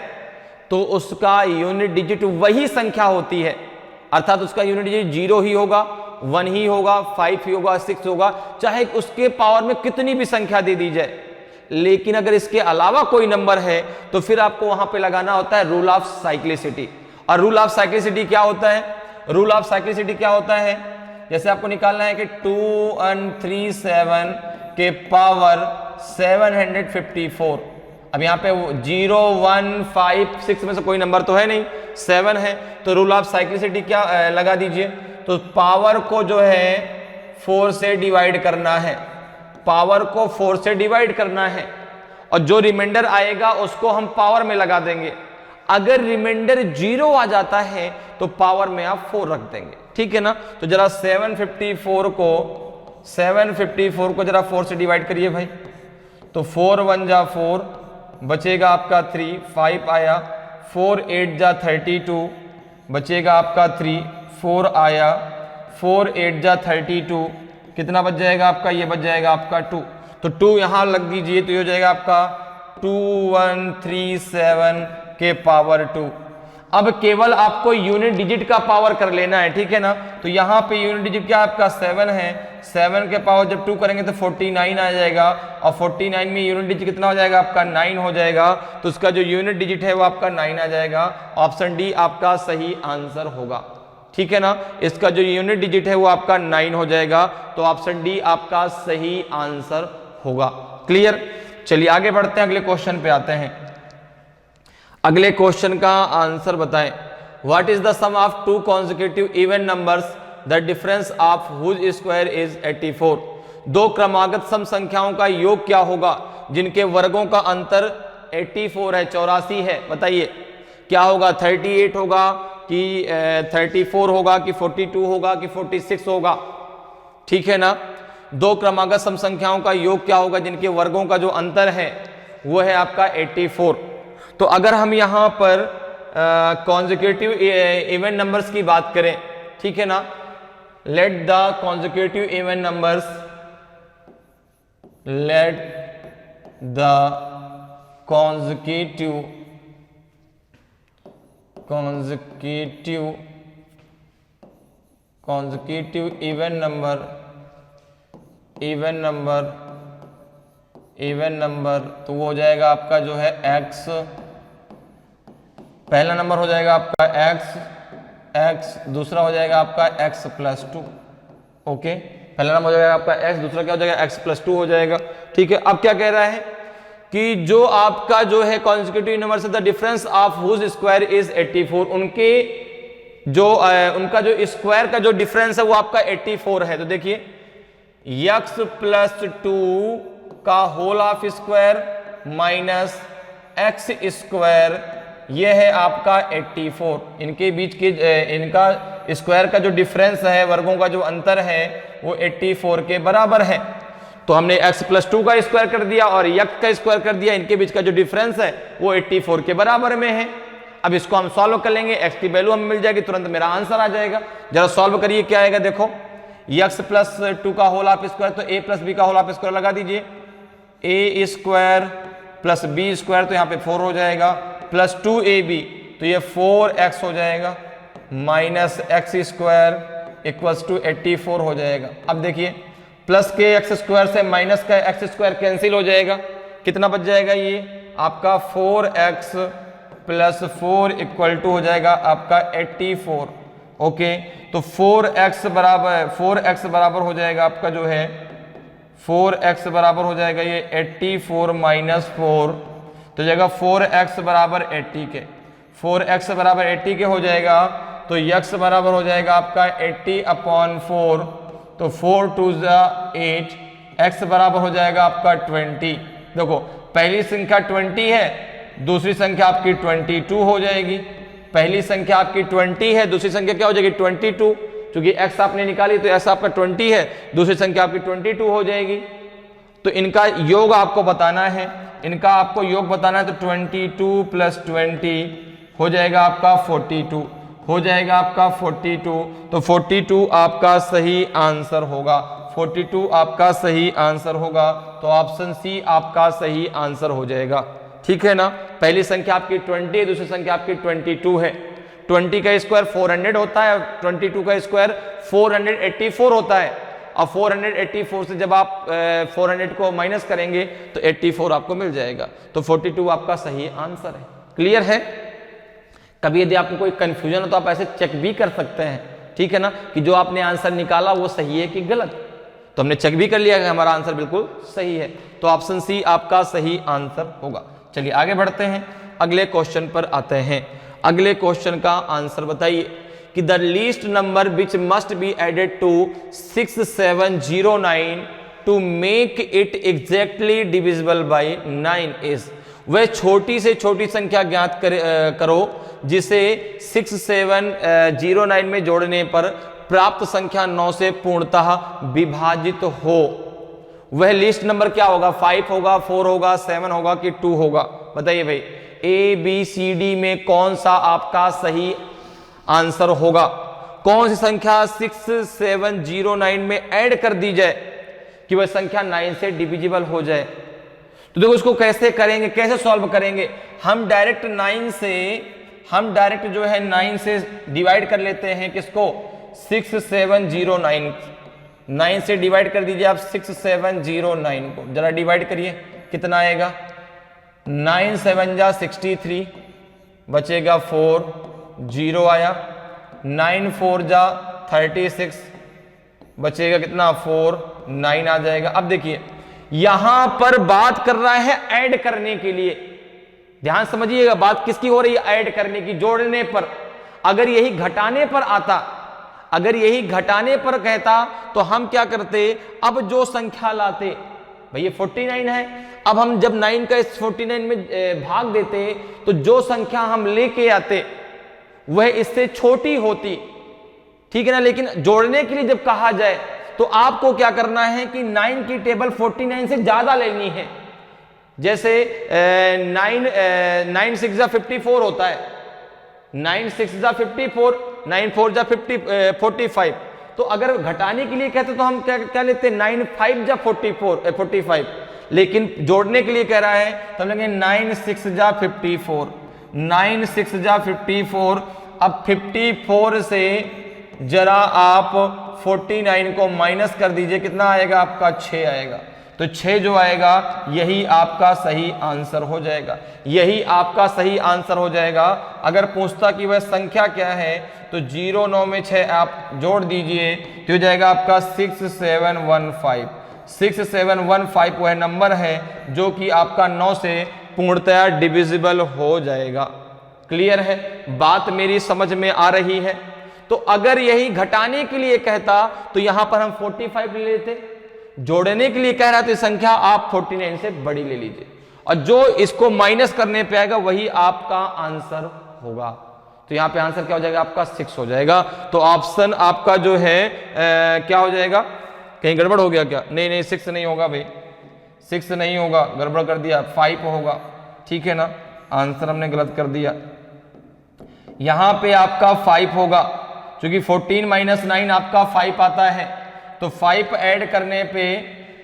तो उसका यूनिट डिजिट वही संख्या होती है, अर्थात उसका यूनिट डिजिट 0 ही होगा, 1 ही होगा, 5 ही होगा, 6 होगा, चाहे उसके पावर में कितनी भी संख्या दे दी जाए। लेकिन अगर इसके अलावा कोई नंबर है तो फिर आपको वहां पे लगाना होता है रूल ऑफ साइक्लिसिटी। और रूल ऑफ साइक्लिसिटी क्या होता है? रूल ऑफ साइक्लिसिटी क्या होता है? जैसे आपको निकालना है कि 2137 के पावर 754। अब यहाँ पे 0, 1, 5, 6 में से कोई नंबर तो है नहीं, 7 है, तो रूल ऑफ साइक्लिसिटी क्या लगा दीजिए। तो पावर को जो है 4 से डिवाइड करना है, पावर को 4 से डिवाइड करना है, और जो रिमाइंडर आएगा उसको हम पावर में लगा देंगे। अगर रिमाइंडर 0 आ जाता है तो पावर में आप 4 रख देंगे, ठीक है ना। तो जरा 754 को जरा 4 से डिवाइड करिए भाई। तो 4 1 जा 4, बचेगा आपका 3, 5 आया, 4 8 जा 32, बचेगा आपका 3, 4 आया, 4 8 जा 32, कितना बच जाएगा आपका? ये बच जाएगा आपका 2। तो 2 यहां लग दीजिए, तो ये हो जाएगा आपका 2137 के पावर 2। अब केवल आपको यूनिट डिजिट का पावर कर लेना है, ठीक है ना। तो यहां पे यूनिट डिजिट क्या आपका 7 है, 7 के पावर जब 2 करेंगे तो 49 आ जाएगा, और 49 में यूनिट डिजिट कितना हो जाएगा आपका? 9 हो जाएगा। तो उसका जो यूनिट डिजिट है वो आपका 9 आ जाएगा। ऑप्शन डी आपका सही आंसर होगा, ठीक है ना। इसका जो यूनिट डिजिट है वो आपका 9 हो जाएगा, तो ऑप्शन डी आपका सही आंसर होगा। क्लियर, चलिए आगे बढ़ते हैं, अगले क्वेश्चन पे आते हैं। अगले क्वेश्चन का आंसर बताएं। What is the sum of 2 consecutive even numbers the difference of whose square is 84? 2 क्रमागत सम संख्याओं का योग क्या होगा जिनके वर्गों का अंतर 84 है, 84 है? बताइए क्या होगा? 38 होगा कि 34 होगा कि 42 होगा कि 46 होगा? ठीक है ना। 2 क्रमागत सम संख्याओं का योग क्या होगा जिनके वर्गों का जो अंतर है वो है आपका 84। तो अगर हम यहां पर कॉन्जिक्यूटिव इवन नंबर्स की बात करें, ठीक है ना, let the consecutive even numbers, let the consecutive even number, तो वो हो जाएगा आपका जो है x, पहला नंबर हो जाएगा आपका x, दूसरा हो जाएगा आपका x + 2। ओके, पहला नंबर हो जाएगा आपका x, दूसरा क्या हो जाएगा? x + 2 हो जाएगा, ठीक है। अब क्या कह रहा है कि जो आपका जो है कॉन्जिक्यूटिव नंबर से the difference of whose square is 84, उनके जो उनका जो स्क्वायर का जो डिफरेंस है वो आपका 84 है। तो देखिए x प्लस 2 का whole of square minus x square, ये है आपका 84। इनके बीच के इनका स्क्वायर का जो डिफरेंस है, वर्गों का जो अंतर है वो 84 के बराबर है। तो हमने x प्लस 2 का स्क्वायर कर दिया और x का स्क्वायर कर दिया, इनके बीच का जो डिफरेंस है वो 84 के बराबर में है। अब इसको हम सॉल्व कर लेंगे, x की वैल्यू हमें मिल जाएगी, तुरंत मेरा आंसर आ जाएगा। जरा सॉल्व करिए क्या आएगा, देखो x प्लस 2 का होल ऑफ स्क्वायर, तो a प्लस b का होल ऑफ स्क्वायर लगा दीजिए, a square plus b square, तो यहाँ पे 4 हो जाएगा, प्लस 2ab, तो ये 4x हो जाएगा, minus x square equals to 84 हो जाएगा। अब देखिए प्लस के एक्स स्क्वायर से माइनस का एक्स स्क्वायर कैंसिल हो जाएगा, कितना बच जाएगा, ये आपका 4x प्लस 4 इक्वल टू हो जाएगा आपका 84। ओके, तो 4x बराबर हो जाएगा आपका जो है 4x बराबर हो जाएगा ये 84 माइनस 4, तो जाएगा 4x बराबर 80 के, 4x बराबर 80 के हो जाएगा, तो x बराबर हो जाएगा आपका 80/4, तो 4 2 8, x बराबर हो जाएगा आपका 20। देखो पहली संख्या 20 है, दूसरी संख्या आपकी 22 हो जाएगी। पहली संख्या आपकी 20 है, दूसरी संख्या क्या हो जाएगी 22, क्योंकि x आपने निकाली तो x आपका 20 है, दूसरी संख्या आपकी 22 हो जाएगी। तो इनका योग आपको बताना है, इनका आपको योग बताना है, तो 22 प्लस 20 हो जाएगा आपका 42, हो जाएगा आपका 42, तो 42 आपका सही आंसर होगा, 42 आपका सही आंसर होगा, तो ऑप्शन सी आपका सही आंसर हो जाएगा। ठीक है ना, पहली संख्या आपकी 20 है, दूसरी संख्या आपकी 22 है। 20 का स्क्वायर 400 होता है, 22 का स्क्वायर 484 होता है। अब 484 से जब आप 400 को माइनस करेंगे तो 84 आपको मिल जाएगा, तो 42 आपका सही आंसर है। क्लियर है? कभी यदि आपको कोई कंफ्यूजन हो तो आप ऐसे चेक भी कर सकते हैं, ठीक है ना, कि जो आपने आंसर निकाला वो सही है कि गलत। तो हमने चेक भी कर लिया कि हमारा आंसर बिल्कुल सही है, तो ऑप्शन सी आपका सही आंसर होगा। चलिए आगे बढ़ते हैं, अगले क्वेश्चन पर आते हैं। अगले क्वेश्चन का आंसर बताइए कि the least number which must be added to 6709 to make it exactly divisible by 9 is. वह छोटी से छोटी संख्या ज्ञात करो जिसे 6709 में जोड़ने पर प्राप्त संख्या 9 से पूर्णतः विभाजित हो। वह लिस्ट नंबर क्या होगा, 5 होगा, 4 होगा, 7 होगा कि 2 होगा? बताइए भाई, ए बी सी डी में कौन सा आपका सही आंसर होगा? कौन सी संख्या 6709 में ऐड कर दी जाए कि वह संख्या 9 से डिविजिबल हो जाए? तो देखो इसको कैसे करेंगे, कैसे सॉल्व करेंगे? हम डायरेक्ट जो है 9 से डिवाइड कर लेते हैं। किसको? 6709, 9 से डिवाइड कर दीजिए आप 6709 को, जरा डिवाइड करिए, कितना आएगा? 9 7 जा 63, बचेगा 4, 0 आया, 9 4 जा 36, बचेगा कितना? 4, 9 आ जाएगा। अब देखिए यहां पर बात कर रहा है ऐड करने के लिए, ध्यान समझिएगा, बात किसकी हो रही है? ऐड करने की, जोड़ने पर। अगर यही घटाने पर आता, अगर यही घटाने पर कहता तो हम क्या करते? अब जो संख्या लाते, भाई ये 49 है, अब हम जब 9 का इस 49 में भाग देते तो जो संख्या हम लेके आते वह इससे छोटी होती, ठीक है ना। लेकिन जोड़ने के लिए जब कहा जाए तो आपको क्या करना है कि 9 की टेबल 49 से ज्यादा लेनी है। जैसे 9 6 जा 54 होता है, 9 6 जा 54, 9 4 जा 45। तो अगर घटाने के लिए कहते तो हम क्या लेते? 9 5 जा 45। लेकिन जोड़ने के लिए कह रहा है तो हम लेंगे 9 6 जा 54, 9 6 जा 54। अब 54 से जरा आप 49 को माइनस कर दीजिए, कितना आएगा आपका? 6 आएगा। तो 6 जो आएगा यही आपका सही आंसर हो जाएगा, यही आपका सही आंसर हो जाएगा। अगर पूछता कि वह संख्या क्या है तो 0 9 में 6 आप जोड़ दीजिए तो हो जाएगा आपका 6715। 6715 वह नंबर है जो कि आपका 9 से पूर्णतया डिविजिबल हो जाएगा। क्लियर है? बात मेरी समझ में आ रही है? तो अगर यही घटाने के लिए कहता तो यहां पर हम 45 ले लेते, जोड़ने के लिए कह रहा है तो संख्या आप 49 से बड़ी ले लीजिए, और जो इसको माइनस करने पे आएगा वही आपका आंसर होगा। तो यहां पे आंसर क्या हो जाएगा आपका 6 हो जाएगा। तो ऑप्शन आपका जो है क्या हो जाएगा, कहीं गड़बड़ हो गया क्या? नहीं नहीं 6 नहीं होगा भाई, 6 नहीं होगा, गड़बड़ कर दिया, 5 होगा, ठीक है ना, आंसर हमने गलत कर दिया। यहां पे आपका 5 होगा, क्योंकि 14 - 9 आपका 5 आता है, तो 5 ऐड करने पे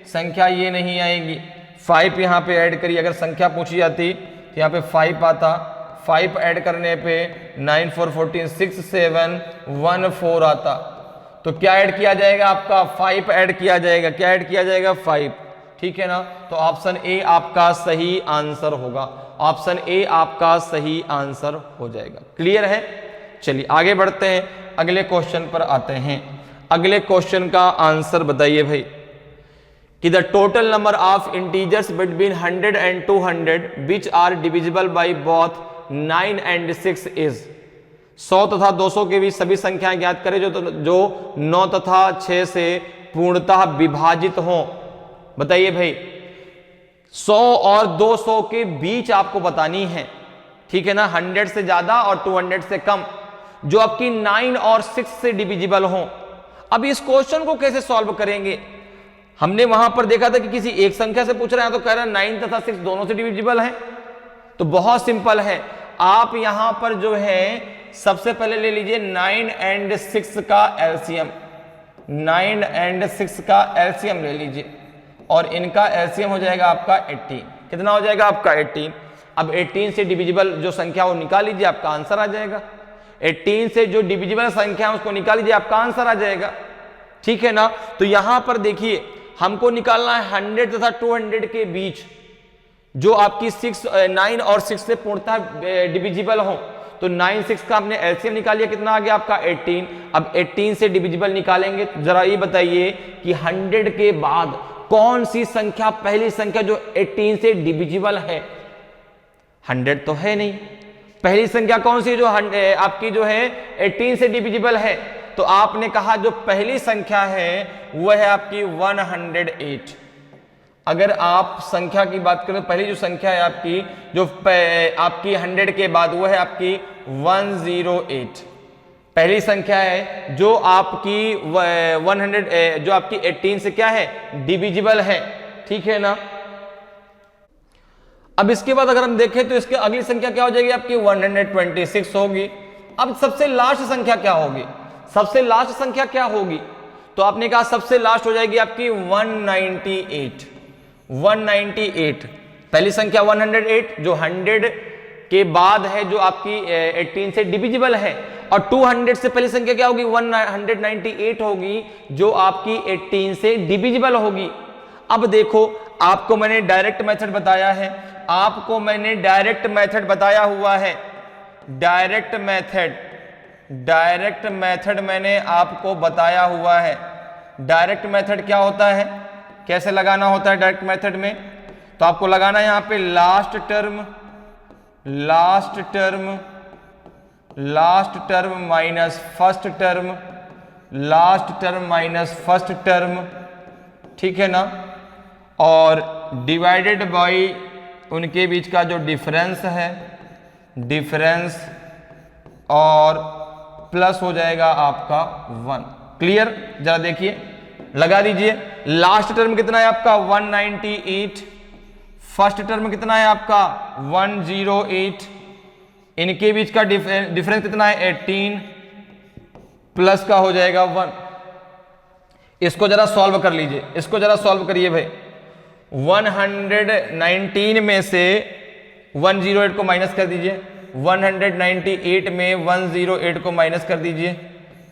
संख्या ये नहीं आएगी। 5 यहाँ पे ऐड करिए, अगर संख्या पूछी जाती तो यहाँ पे 5 आता, 5 ऐड करने पे 9 4 14 6 7 1 4 आता, तो क्या ऐड किया जाएगा आपका 5 ऐड किया जाएगा, क्या ऐड किया जाएगा 5, ठीक है ना। तो ऑप्शन ए आपका सही आंसर होगा, ऑप्शन ए आपका सही आंसर हो जाएगा। क्लियर है? चलिए आगे बढ़ते हैं, अगले क्वेश्चन पर आते हैं। अगले क्वेश्चन का आंसर बताइए भाई कि the total number of integers between 100 and 200 which are divisible by both 9 and 6 is. 100 तथा 200 के बीच सभी संख्याएं ज्ञात करें जो 9 तथा 6 से पूर्णतः विभाजित हों। बताइए भाई, 100 और 200 के बीच आपको बतानी है, ठीक है ना, 100 से ज्यादा और 200 से कम, जो आपकी 9 और 6 से डिविजिबल हों। अब इस क्वेश्चन को कैसे सॉल्व करेंगे? हमने वहां पर देखा था कि किसी एक संख्या से पूछ रहे हैं, तो कह रहा है 9 तथा 6 दोनों से डिविजिबल है। तो बहुत सिंपल है, आप यहां पर जो है सबसे पहले ले लीजिए 9 and 6 का एलसीएम, 9 and 6 का एलसीएम ले लीजिए, और इनका एलसीएम हो जाएगा आपका 18। कितना हो जाएगा आपका 18। अब 18 से डिविजिबल जो संख्या वो निकाल लीजिए, आपका आंसर आ जाएगा। 18 से जो डिविजिबल संख्या है उसको निकाल लीजिए, आपका आंसर आ जाएगा, ठीक है ना। तो यहां पर देखिए हमको निकालना है 100 तथा 200 के बीच जो आपकी 9 और 6 से पूर्णतः डिविजिबल हो। तो 9 6 का आपने एलसीएम निकाल लिया, कितना आ गया आपका 18। अब 18 से डिविजिबल निकालेंगे, जरा ये बताइए कि 100 के बाद कौन सी संख्या पहली संख्या जो 18 से डिविजिबल है? 100 तो है नहीं, पहली संख्या कौन सी जो आपकी जो है 18 से डिविजिबल है? तो आपने कहा जो पहली संख्या है वह है आपकी 108। अगर आप संख्या की बात करें, पहली जो संख्या है आपकी जो आपकी 100 के बाद वो है आपकी 108, पहली संख्या है जो आपकी 100 जो आपकी 18 से क्या है डिविजिबल है, ठीक है ना। अब इसके बाद अगर हम देखें तो इसके अगली संख्या क्या हो जाएगी आपकी 126 होगी। अब सबसे लास्ट संख्या क्या होगी? सबसे लास्ट संख्या क्या होगी? तो आपने कहा सबसे लास्ट हो जाएगी आपकी 198। 198 पहली संख्या 108 जो 100 के बाद है, जो आपकी 18 से डिविजिबल है, और 200 से पहली संख्या क्या होगी 198 होगी जो आपकी 18 से डिविजिबल होगी। अब देखो आपको मैंने डायरेक्ट मेथड बताया है, आपको मैंने डायरेक्ट मेथड बताया हुआ है, डायरेक्ट मेथड मैंने आपको बताया हुआ है। डायरेक्ट मेथड क्या होता है, कैसे लगाना होता है डायरेक्ट मेथड में? तो आपको लगाना है यहां पे last term minus first term, last term minus first term, ठीक है ना, और डिवाइडेड बाई उनके बीच का जो डिफरेंस है, डिफरेंस, और प्लस हो जाएगा आपका 1। क्लियर? जरा देखिए, लगा दीजिए। लास्ट टर्म कितना है आपका 198, फर्स्ट टर्म कितना है आपका 108, इनके बीच का डिफरेंस कितना है 18, प्लस का हो जाएगा 1। इसको जरा सॉल्व कर लीजिए, इसको जरा सॉल्व करिए भाई। 119 में से 108 को माइनस कर दीजिए, 198 में 108 को माइनस कर दीजिए,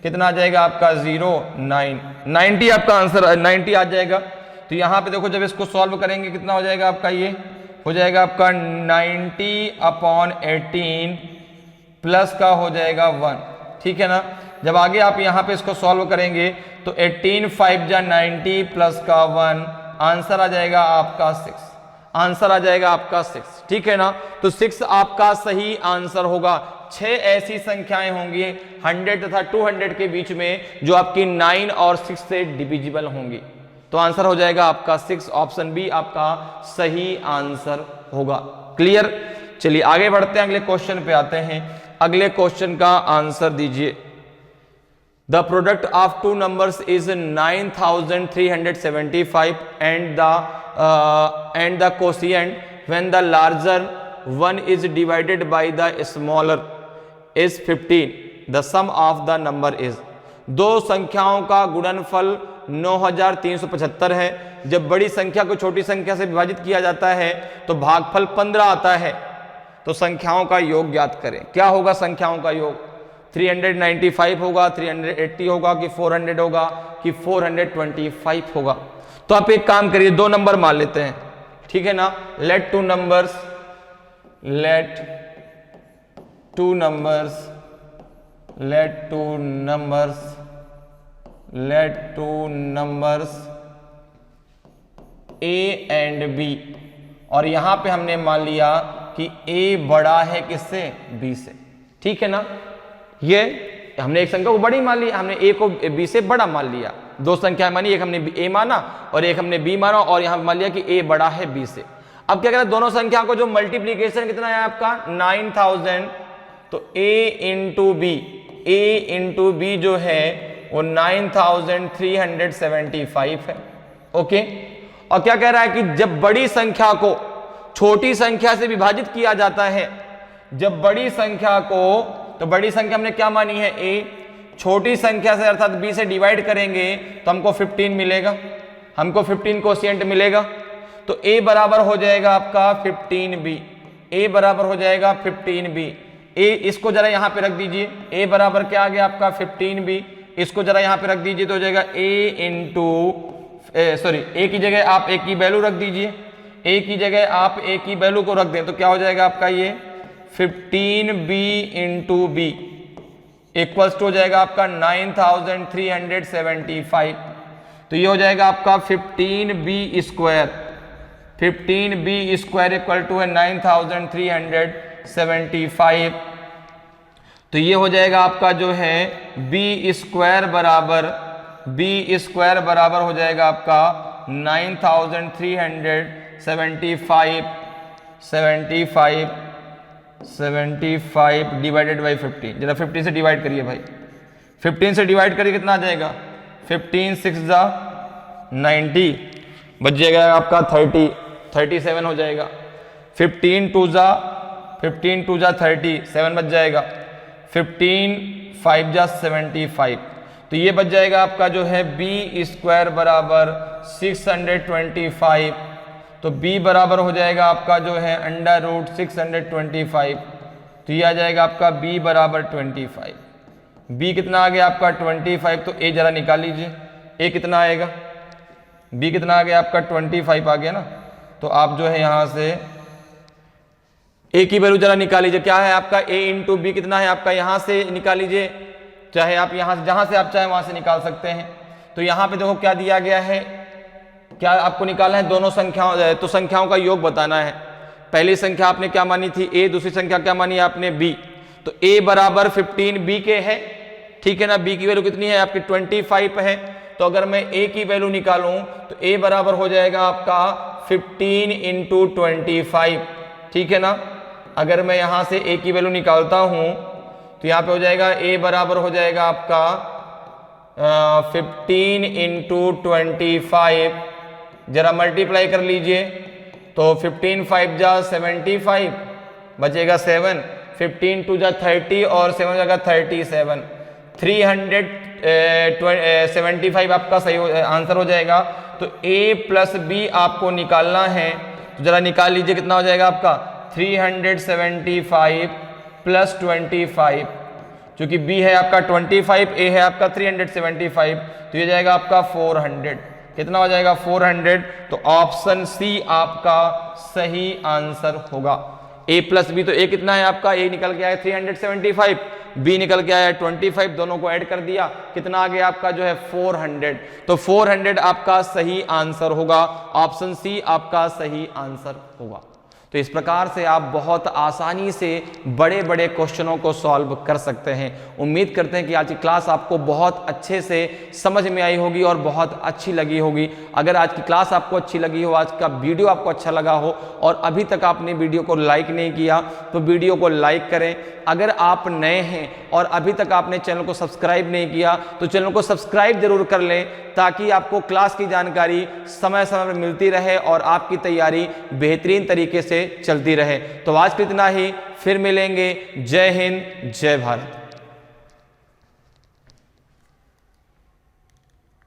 कितना आ जाएगा आपका 90 आपका आंसर 90 आ जाएगा। तो यहां पे देखो जब इसको सॉल्व करेंगे कितना हो जाएगा आपका, ये हो जाएगा आपका 90/18 प्लस का हो जाएगा 1, ठीक है ना। जब आगे आप यहां पे इसको सॉल्व करेंगे तो 18 5 जा 90 प्लस का 1, आंसर आ जाएगा आपका 6। आंसर आ जाएगा आपका 6, ठीक है ना। तो 6 आपका सही आंसर होगा। 6 ऐसी संख्याएं होंगी 100 तथा 200 के बीच में जो आपकी 9 और 6 से डिविजिबल होंगी। तो आंसर हो जाएगा आपका 6, ऑप्शन बी आपका सही आंसर होगा। क्लियर। चलिए आगे बढ़ते हैं, अगले क्वेश्चन पे आते हैं। अगले क्वेश्चन का आंसर दीजिए। The product of two numbers is 9375 and the quotient when the larger one is divided by the smaller is 15. The sum of the number is। दो संख्याओं का गुणनफल 9375 है। जब बड़ी संख्या को छोटी संख्या से विभाजित किया जाता है तो भागफल 15 आता है। तो संख्याओं का योग ज्ञात करें। क्या होगा संख्याओं का योग? 395 होगा, 380 होगा कि 400 होगा कि 425 होगा। तो आप एक काम करिए, दो नंबर मान लेते हैं, ठीक है ना। Let two numbers A and B, और यहां पे हमने मान लिया कि ए बड़ा है किससे? बी से, ठीक है ना। ये हमने एक संख्या को बड़ी मान ली, हमने ए को बी से बड़ा मान लिया। दो संख्या मानी, एक हमने ए माना और एक हमने बी माना, और यहां मान लिया कि ए बड़ा है बी से। अब क्या करें, दोनों संख्या को जो मल्टीप्लीकेशन कितना है आपका 9000, तो ए इंटू बी जो है वो 9375 है। ओके। और क्या कह रहा है कि जब बड़ी संख्या को छोटी संख्या से विभाजित किया जाता है, जब बड़ी संख्या को, तो बड़ी संख्या हमने क्या मानी है? ए। छोटी संख्या से अर्थात बी से डिवाइड करेंगे तो हमको 15 मिलेगा, हमको 15 कोशिएंट मिलेगा। तो ए बराबर हो जाएगा आपका 15b, ए बराबर हो जाएगा 15b। ए इसको जरा यहां पे रख दीजिए, ए बराबर क्या आ गया आपका 15b। इसको जरा यहां पे रख दीजिए तो हो जाएगा ए की जगह आप ए की वैल्यू रख दीजिए, ए की जगह आप ए की वैल्यू को रख दें तो क्या हो जाएगा आपका ये 15b into B equals to हो जाएगा आपका 9375। तो ये हो जाएगा आपका 15b स्क्वायर इक्वल टू है 9375। तो ये हो जाएगा आपका जो है b स्क्वायर बराबर हो जाएगा आपका 9375 डिवाइडेड बाई 15। जरा 15 से डिवाइड करिए भाई, 15 से डिवाइड करिए कितना आ जाएगा? 15 6 जा 90, बच जाएगा आपका 37 हो जाएगा। 15 2 जा 37 बच जाएगा। 15 5 जा 75, तो ये बच जाएगा आपका जो है बी स्क्वायर बराबर 625। तो b बराबर हो जाएगा आपका जो है √625। तो ये आ जाएगा आपका b बराबर 25। b कितना आ गया आपका 25, तो a जरा निकाल लीजिए, a कितना आएगा? b कितना आ गया आपका 25 आ गया ना। तो आप जो है यहां से a की वैल्यू जरा निकाल लीजिए। क्या है आपका a इंटू बी कितना है आपका? यहां से निकाल लीजिए, चाहे आप यहां जहां से आप चाहे वहां से निकाल सकते हैं। तो यहां पे देखो क्या दिया गया है, क्या आपको निकालना है? दोनों संख्याओं, तो संख्याओं का योग बताना है। पहली संख्या आपने क्या मानी थी? a। दूसरी संख्या क्या मानी आपने? b। तो a बराबर 15b के है, ठीक है ना। b की वैल्यू कितनी है आपकी? 25 है। तो अगर मैं a की वैल्यू निकालूं तो a बराबर हो जाएगा आपका 15 इंटू 25, ठीक है ना। अगर मैं यहां से a की वैल्यू निकालता हूं तो यहां पे हो जाएगा a बराबर हो जाएगा आपका 15 इंटू 25, जरा मल्टीप्लाई कर लीजिए। तो 15 5 जा 75, बचेगा 7, 15 2 जा 30 और 7 जाएगा 37, 375 आपका सही आंसर हो जाएगा। तो a प्लस बी आपको निकालना है, तो जरा निकाल लीजिए कितना हो जाएगा आपका 375 प्लस 25, क्योंकि b है आपका 25, a है आपका 375, तो ये जाएगा आपका 400। कितना हो जाएगा? 400। तो ऑप्शन सी आपका सही आंसर होगा। a प्लस बी, तो a कितना है आपका? a निकल के आया 375, बी निकल के आया 25, दोनों को ऐड कर दिया, कितना आ गया आपका जो है 400। तो 400 आपका सही आंसर होगा, ऑप्शन सी आपका सही आंसर होगा। तो इस प्रकार से आप बहुत आसानी से बड़े बड़े क्वेश्चनों को सॉल्व कर सकते हैं। उम्मीद करते हैं कि आज की क्लास आपको बहुत अच्छे से समझ में आई होगी और बहुत अच्छी लगी होगी। अगर आज की क्लास आपको अच्छी लगी हो, आज का वीडियो आपको अच्छा लगा हो और अभी तक आपने वीडियो को लाइक नहीं किया तो वीडियो को लाइक करें। अगर आप नए हैं और अभी तक आपने चैनल को सब्सक्राइब नहीं किया तो चैनल को सब्सक्राइब जरूर कर लें, ताकि आपको क्लास की जानकारी समय समय पर मिलती रहे और आपकी तैयारी बेहतरीन तरीके से चलती रहे। तो आज के इतना ही, फिर मिलेंगे। जय हिंद, जय भारत।